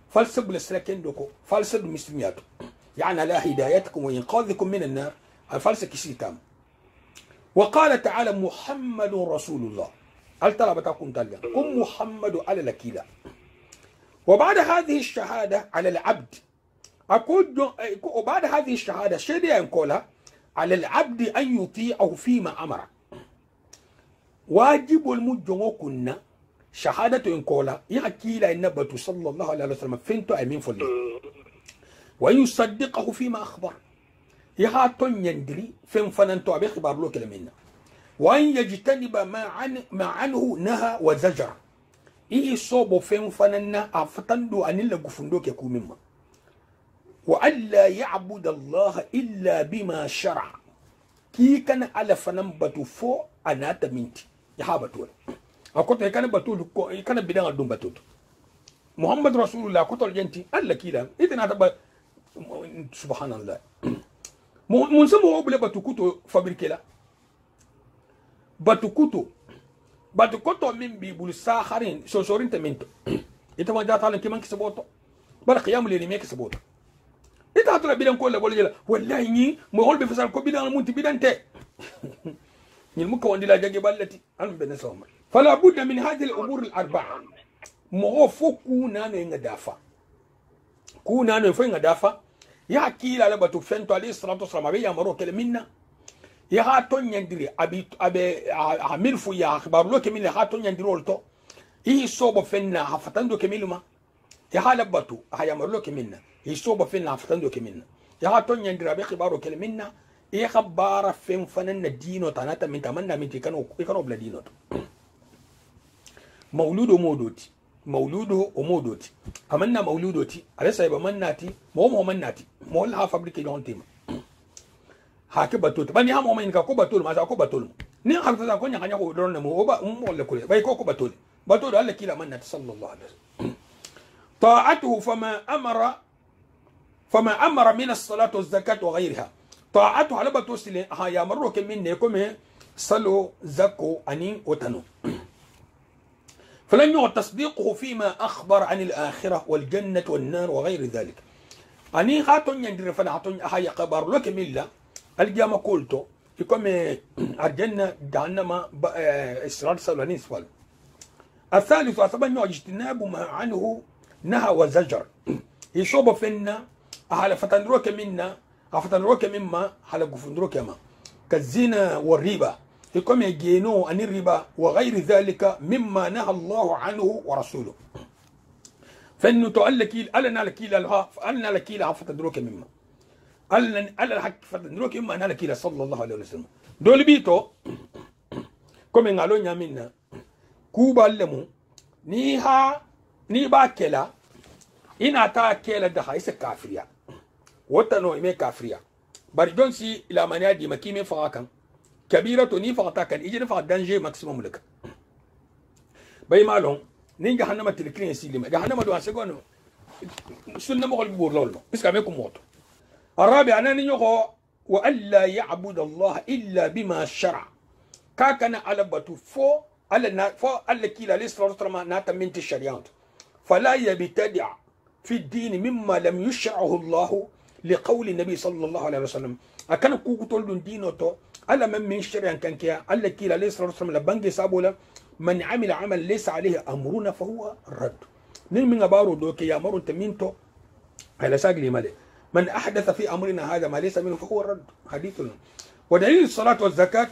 فلس بلسلكندوكو فلس المسلمياتو يعني على هدايتكم وإنقاذكم من النار الفلس كسيتام وقال تعالى محمد رسول الله هل ترى بتاكم تلقى قم محمد على الكيلة وبعد هذه الشهادة على العبد وبعد هذه الشهادة شيء ينقلها على العبد أن يطيعه فيما أمر واجب المجمع كنا شهادة ينقلها يحكي لها النبي صلى الله عليه وسلم فينتو أمين فلي وأن يصدقه فيما أخبر يهاتون يندري فين فننتو أبي خبار له كلمنا وأن يجتنب ما عنه نهى وزجر إيه صوب فين فننا أفتندو أن الله قفندوك يكون مما وألا يعبد الله إلا بما شرع كي كان على فنبتو فو أنا تمنتي يحابتو أكوت كان بتول كان بدنا ندوم بتول محمد رسول الله كتول جنتي الله كيلا إذا نتبع سبحان الله منسمو أبلي بتوكتو فابريكلا بتوكتو من بيبول ساخرين سوسورين تمنتو إذا ما جات على كمان كسبوتو بل قيام اللي ميك كسبوتو إذا هتلا بدن كله بقول جلا والله إني مهول بفصل كو بدن مونتي بدن تي نلمك وندي لا جاكي بالتي أنا بنسوم فلا بد من هذه الأمور الأربعة موفق كونا نعدافا كونا نفين عدافا يا كيلا لبتو فنتو عليه الصلاة والسلام أبي يامرو كلمنا يا هاتون يندري أبي عمير فيا أخبار لو كمين هاتون يندري ولتو إيه صوب فينا هفتندو كميلو ما يا هالبتو هيامرو لو كمينا يصوب فينا هفتندو كمينا يا هاتون يندري أبي خبارو كلمنا إيه خبارة فين فنن الدينو تناتا من تمنى من كانوا بلا دينو مولوده مودوتي مولوده ومودوتي أمنا مولودوتي أليس يبقى مناتي مو مناتي مو لها فابريكي جون تيما hake batot bani ha mo men ka ko batol ma sa ko batol ni har ta ko nya ko don mo oba mo le ko bay ko batol batol Allah kila man sallallahu alaihi wasallam ta'atuhu فما أمر من الصلاة والزكاة وغيرها طاعته على بتوسل ها يا مروك منكم صلوا زكوا أني وتنو فلن يعد تصديقه فيما أخبر عن الآخرة والجنة والنار وغير ذلك أني هاتون يندر فنعتون هاي قبر لك ملا الجامع قلتو يكون الجنة جهنم إسرار سلانين سوال الثالث أتبنى اجتناب ما عنه نهى وزجر يشوب فينا على فتنروك منا فتنروك مما على غفندروك ما كالزنا والربا يكون يجينو عن الربا وغير ذلك مما نهى الله عنه ورسوله فانه تؤلكيل ألنا لكيل الها ألنا لكيل فتنروك مما ألنا حق فتنروك مما أنا لكيل صلى الله عليه وسلم دول بيتو كم ينالون يمنا كوبا لمو نيبا كلا ina ta kela da haisa kafiriya wata no ime kafiriya bari don si ila mania di makime fa kan kabira to ni fa ta kan ije fa danger maximum laka bay malon ni jahannama tilkin silima jahannama do asegono sunna mo xol bur lolno biska me ko moto arabi anani ñoko wa alla ya'budu allah illa bima shara ka kana alabatu fo alla kila lisra na ta minti shariat fala yabtadi' في الدين مما لم يشرعه الله لقول النبي صلى الله عليه وسلم أكن كوكو تولدون دينو تو ألا من شرع كان كيا ألا كيلا ليس صلى الله عليه وسلم لبنجي سابولا من عمل عمل ليس عليه أمرنا فهو رد نين من بارو دوكي يا مرو تمينتو على ساقلي مالي من أحدث في أمرنا هذا ما ليس منه فهو رد حديثنا ودليل الصلاة والزكاة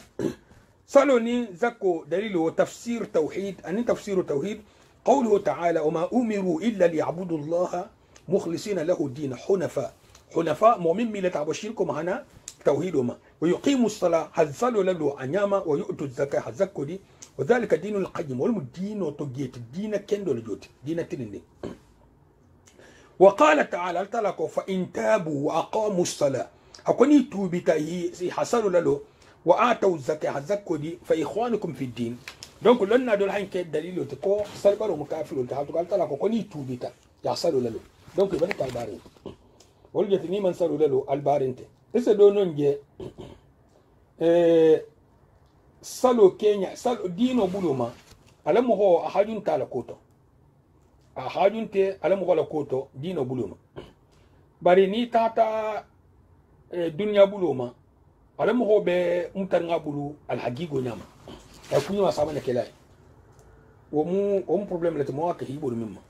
صلوني زكو دليل تفسير توحيد أن تفسير توحيد قوله تعالى وما أمروا إلا ليعبدوا الله مخلصين له الدين حنفاء مؤمن ملة عبشيركم هنا توحيدهم ويقيموا الصلاة هزلوا له أنياما ويؤتوا الزكاة هزكوا دي وذلك دين القيم والدين وتجيت الدين كندو لجوت دين تنين وقال تعالى تلقوا فإن تابوا وأقاموا الصلاة أكوني توبتا حصلوا له وآتوا الزكاة هزكوا دي فإخوانكم في الدين donc lonna dol hanke dalilo te ko salbaro mukafirul ta to kaltala ko ni tubita ya salu lalo donc bani talbari wol jeti ni man salu lalo albarinte ese do non je salo kenya salo dino buluma alamu ho ahadun tala koto ahadun te alamu ho la koto dino buluma bari ni tata dunya buluma alamu ho be mutanga bulu alhagigo nyama أكوني وصابنا كلاي ومو بروبلم لتمواك هيبول مما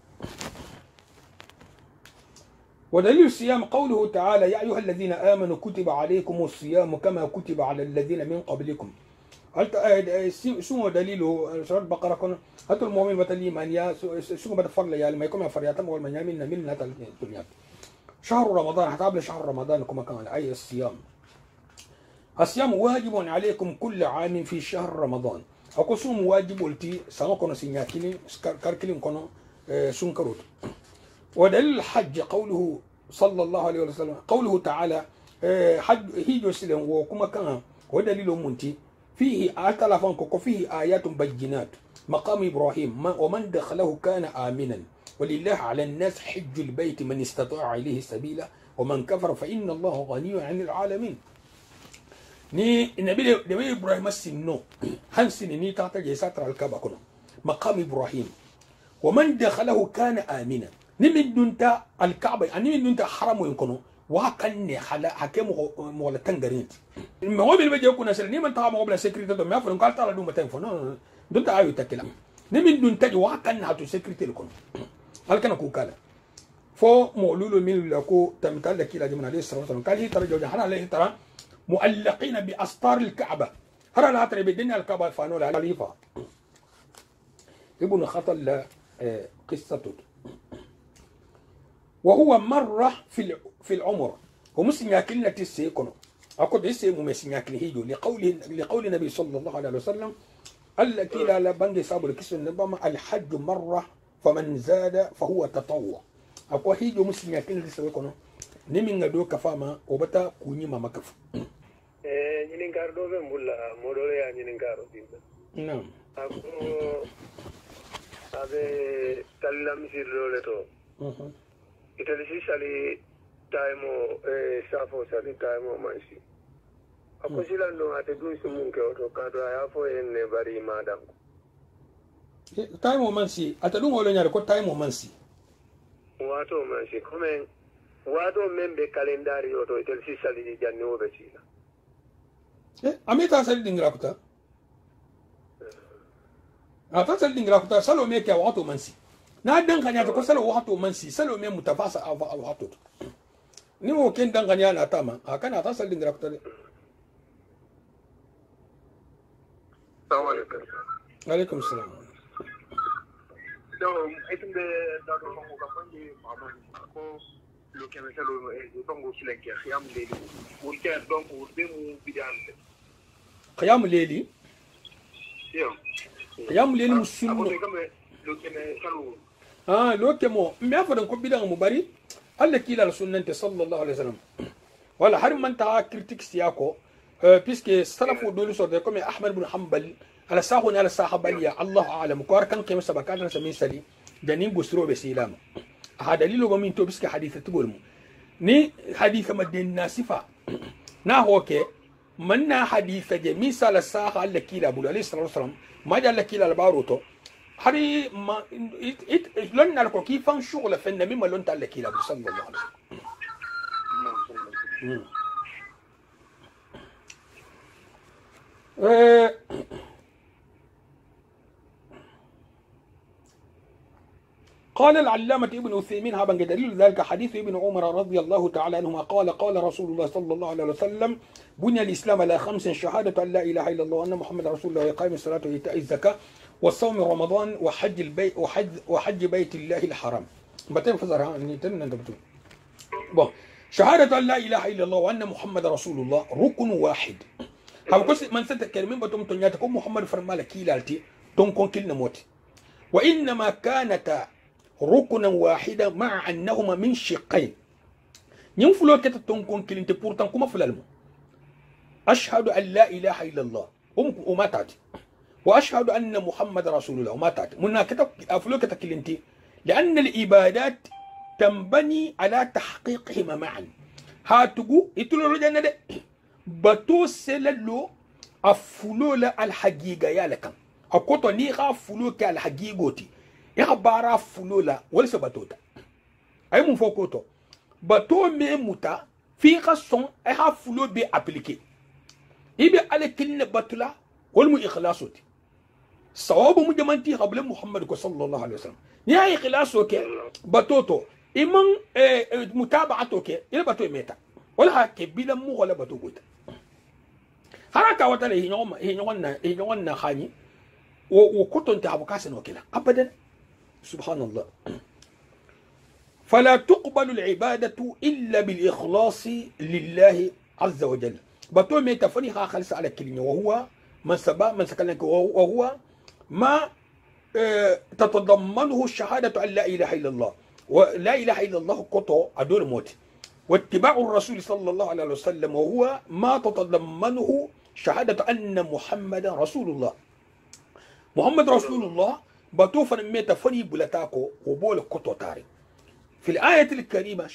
ودليل الصيام قوله تعالى يا أيها الذين آمنوا كتب عليكم الصيام كما كتب على الذين من قبلكم شو دليله سورة البقرة كنا هاتوا المؤمن بتلي من يا شو بتفرل يا لما يكون فرياتهم أول من يمين من الدنيا شهر رمضان حتى قبل شهر رمضان كما كان أي الصيام واجب عليكم كل عام في شهر رمضان أكو صوم واجب ولتي سانو كونو سينياكيني كاركلين كونو سونكروت ودليل الحج قوله صلى الله عليه وسلم قوله تعالى حج هيجو سلم وكما كان ودليل منتي فيه أتلافون كوكو فيه آيات بينات مقام إبراهيم ومن دخله كان آمنا ولله على الناس حج البيت من استطاع إليه سبيلا ومن كفر فإن الله غني عن العالمين ni nabi ibrahim sinno hansini ni tata je satra alkaba kono maqam ibrahim wa man dakhalahu kana amina ni min dunta alkaaba ani min dunta haramu kono wa kanne hala hakemu mo la tangarin me hobil be je kuna sel ni man ta mo bla sécurité do me afon kal tala dum tan fo non dunta ayu takila ni min dunta wa kanne hatu sécurité kono alkana ku kala fo mo lulu min la ko tamtal la kila jamna alayhi salatu wa kali tara jawja hala alayhi tara مؤلقين بأسطار الكعبة هرا لا ترى بالدنيا الكعبة فانو لا خليفة ابن خطل قصته وهو مرة في العمر ومسلم ياكل لك السيكونو أقول إسي ممسلم ياكل هيجو لقول النبي صلى الله عليه وسلم التي لا بنجي سابو الكسر النبما الحج مرة فمن زاد فهو تطوع أقول هيجو مسلم ياكل لك السيكونو نمين ندو كفاما وبتا كوني ما مكف كاردو بمبلا مودول يعني نكارو دينا نعم أكو أبي تلام سيرولتو إتلسي سالي تايمو سافو سالي تايمو ماشي أكو سيلانو أتدون سمون كيوتو كادو أيافو إن باري مادام تايمو مانسي أتدون ولا نياركو تايمو مانسي واتو ماشي كومين واتو من بكالنداريو تو إتلسي سالي جانيو بسيلا ameta sali dingra kuta ata sali dingra kuta salo me ke wato mansi na dan kanya to ko salo wato mansi salo me mutafasa wato ni wo ken dan kanya na tama akana ata sali dingra kuta alaikum salam no itumbe dado ko kamani mama ko lo que me salo yo tengo silencio khiyam leli mo ke donc o demu bidan قيام الليل قيام الليل مسلم لو كمو ما فدان كو بيدان مباري الله كيلا السنه صلى الله عليه وسلم ولا حرم من تا كريتيك سياكو بيسكي سلفو دولو سو كوم احمد بن حنبل على ساخون على صحابيه الله اعلم كو كان قيم سبكات سمي سلي جنين بوسرو بسيلام هذا دليل ومن تو بيسكي حديث تقول ني حديث مدين ناسفه نا هوكي مننا حديث جميع سال الساعة على كيلا أبو عليه الصلاة والسلام ما جاء على كيلا الباروتو هذه ما لون على كيف شغل في النبي ما لون على كيلا صلى الله عليه وسلم قال العلامة ابن عثيمين هذا دليل ذلك حديث ابن عمر رضي الله تعالى عنهما قال رسول الله صلى الله عليه وسلم بني الإسلام على 5 شهادة أن لا إله إلا الله وأن محمد رسول الله وإقام الصلاة وإيتاء الزكاة وصوم رمضان وحج البيت وحج بيت الله الحرام. بتم فزرها شهادة أن لا إله إلا الله وأن محمد رسول الله ركن واحد. هذا كل من ستكلمين بتم تنياتكم محمد فرمالك كيلالتي تنكون كلنا موت. وإنما كانت ركنا واحدا مع أنهما من شقين. ينفلو كتا تنكون كلنتي بورتان كما فلالمو. أشهد أن لا إله إلا الله وما تاتي وأشهد أن محمد رسول الله وما تاتي منا كتا أفلو كتا كلنتي لأن العبادات تنبني على تحقيقهما معا هاتقو يتلو رجعنا ده باتو سلالو أفلو لا الحقيقة يالكم أكوتو نيغا أفلو كالحقيقوتي يغا بارا أفلو لا ولسا باتوتا أي من فوقوتو باتو ميموتا في قصون أيها أفلو بي أبليكي ibe ale kilne batula wal mu ikhlasoti sawabu mu jamanti qabla muhammad ko sallallahu alaihi wasallam ni ay ikhlaso ke batoto iman mutaba'ato ke ila bato meta wala ha ke bila mu wala bato gota haraka wata le hinyonna khani wo kotonta abukase no kila abadan subhanallah فلا تقبل العبادة إلا بالإخلاص لله عز وجل بطول ميتا فريقا خلص على كلمة وهو من سبا من سكنك وهو ما تتضمنه الشهادة أن لا إله إلا الله ولا إله إلا الله قطع أدور موت واتباع الرسول صلى الله عليه وسلم وهو ما تتضمنه شهادة أن محمد رسول الله محمد رسول الله بطوفا ميتا فريق بلتاكو وبول قطع تاري في الآية الكريمة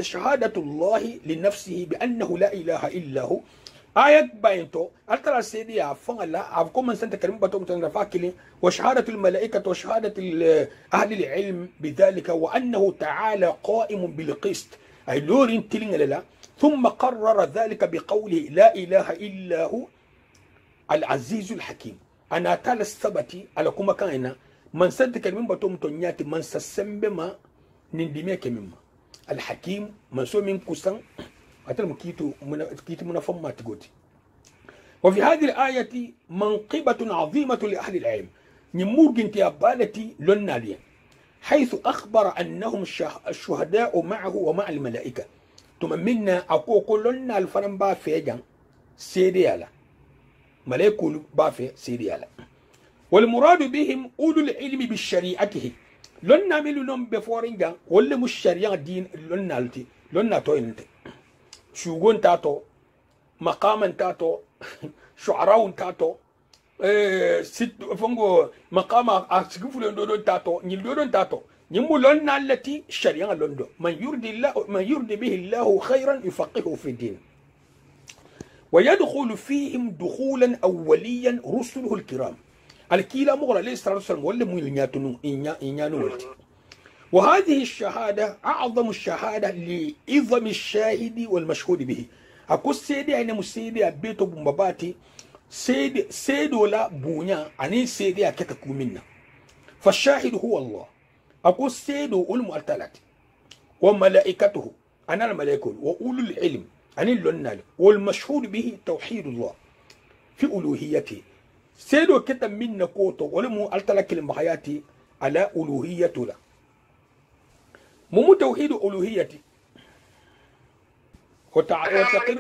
شهادة الله لنفسه بأنه لا إله إلا هو آية باينتو أترى سيدي عفوا الله عفكم من سنة كريمة بتوم تنرفاكلي وشهادة الملائكة وشهادة أهل العلم بذلك وأنه تعالى قائم بالقسط أي لورين تلين للا ثم قرر ذلك بقوله لا إله إلا هو العزيز الحكيم أنا تال الثبتي على كما كان من سنة كريمة بتوم تنياتي من سسمبما نندمي كمما الحكيم منسو من كسان أتلم كيتو منفهم ما تقولي وفي هذه الآية منقبة عظيمة لأهل العلم نمور جنتي أبالتي لناليا حيث أخبر أنهم الشهداء معه ومع الملائكة ثم منا أقول لنا الفرن بافي سيريالا ملائكة بافي سيريالا والمراد بهم أولو العلم بشريعته لنا ميلو نوم بفورينجا ولا مش شريعة دين لنا التي لنا توينتي شوغون تاتو maqaman tato shu'araun tato sit fongo maqama asgufule do tato ni do tato ni mulon nallati sharia londo man yurdi bihi Allah khayran yufaqihu fi din ويدخل فيهم دخولا أوليا رسله الكرام الكيلا مغرى عليه الصلاة والسلام ولا مو وهذه الشهادة أعظم الشهادة لعظم الشاهد والمشهود به أقول سيدي أنا مسيدي أبيتو بمباتي سيد ولا بونيا أني سيدي أكتكو منا فالشاهد هو الله أقول سيد والمؤتلات وملائكته أنا الملائكة وأولو العلم أني اللنال والمشهود به توحيد الله في ألوهيته سيدو كتب منا كوتو ولمو ألتلك المحياتي على ألوهيته له مو توحيد ألوهيتي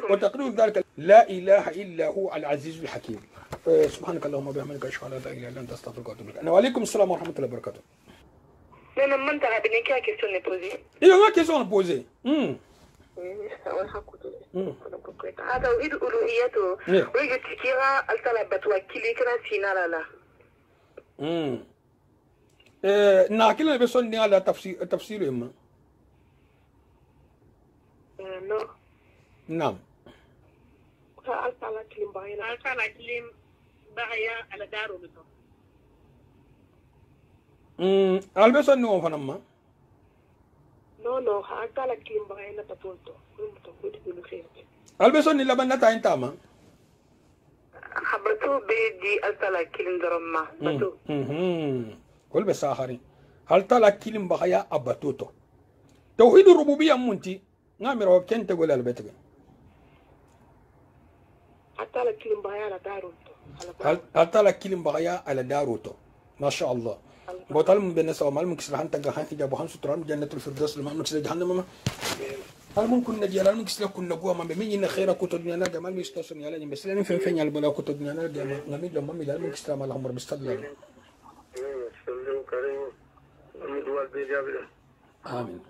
وتقرير ذلك لا إله إلا هو العزيز الحكيم سبحانك اللهم وبحمدك أشهد أن لا إله إلا أنت أستغفرك وأتوب إليك وعليكم السلام ورحمة الله وبركاته. Non, non, t'as bien quelle question est posée? Il y a une question à poser. هذا ويد ألوهيته ويجي تكيرا الطلبة وكيلي كنا سينا لا ناكل بسون ني على تفسير إما نعم الطلبة كلم بغيا على دارو بتو البسون نو فنما no hata كلم بغيا نتطولتو البسون ني لبن نتا انتاما حبتو بيدي الطلبة كلم درما بتو كل بساخري هل تلا كلم بغيا أبتوتو توحيد الربوبية منتي نعم رو كنت تقول البيت حتى لا كلم بغيا على داروتو حتى لا كلم بغيا على داروتو ما شاء الله بطل من بالنسبة ومال مكسر حن تجاه في جابوهان ستران جنة الفردوس لما مكسر جهنم ما هل ممكن نجي هل مكسر كنا جوا ما بمين خير كتبنا أنا جمال مستوصل يلا بس لأن فين يلا بلا كتبنا أنا جمال نميل لما ميل هل مكسر ما لهم ربستلا آمين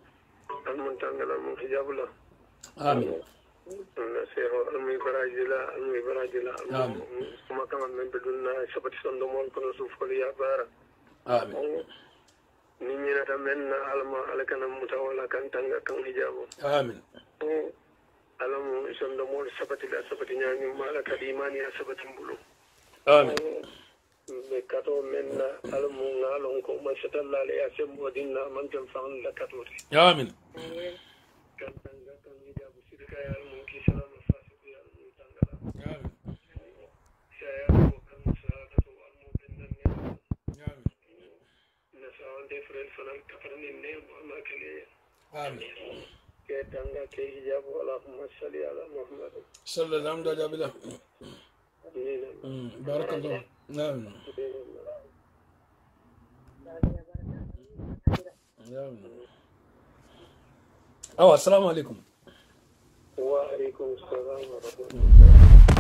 المنتقل المحجاب له آمين نسيه المي براجلا آمين ثم كمان من بدون شبت صندوق كنا سوف كليا بارا آمين نينا تمنى على كان متولى كان تنغا كان حجابه آمين علم صندوق شبت لا شبت يعني مالك الإيمان يا شبت بلو آمين بكاتو من علم نالون كم شتلا لياسم ودينا من جنفان لكاتوري آمين كان تنغا كان حجابه سيدك يا المنكي سلام فاسد يا المنتقل آمين شايا آمين كتنغا كهجاب اللهم صل على محمد صلى الله عليه وسلم بارك الله نعم السلام عليكم وعليكم السلام ورحمة الله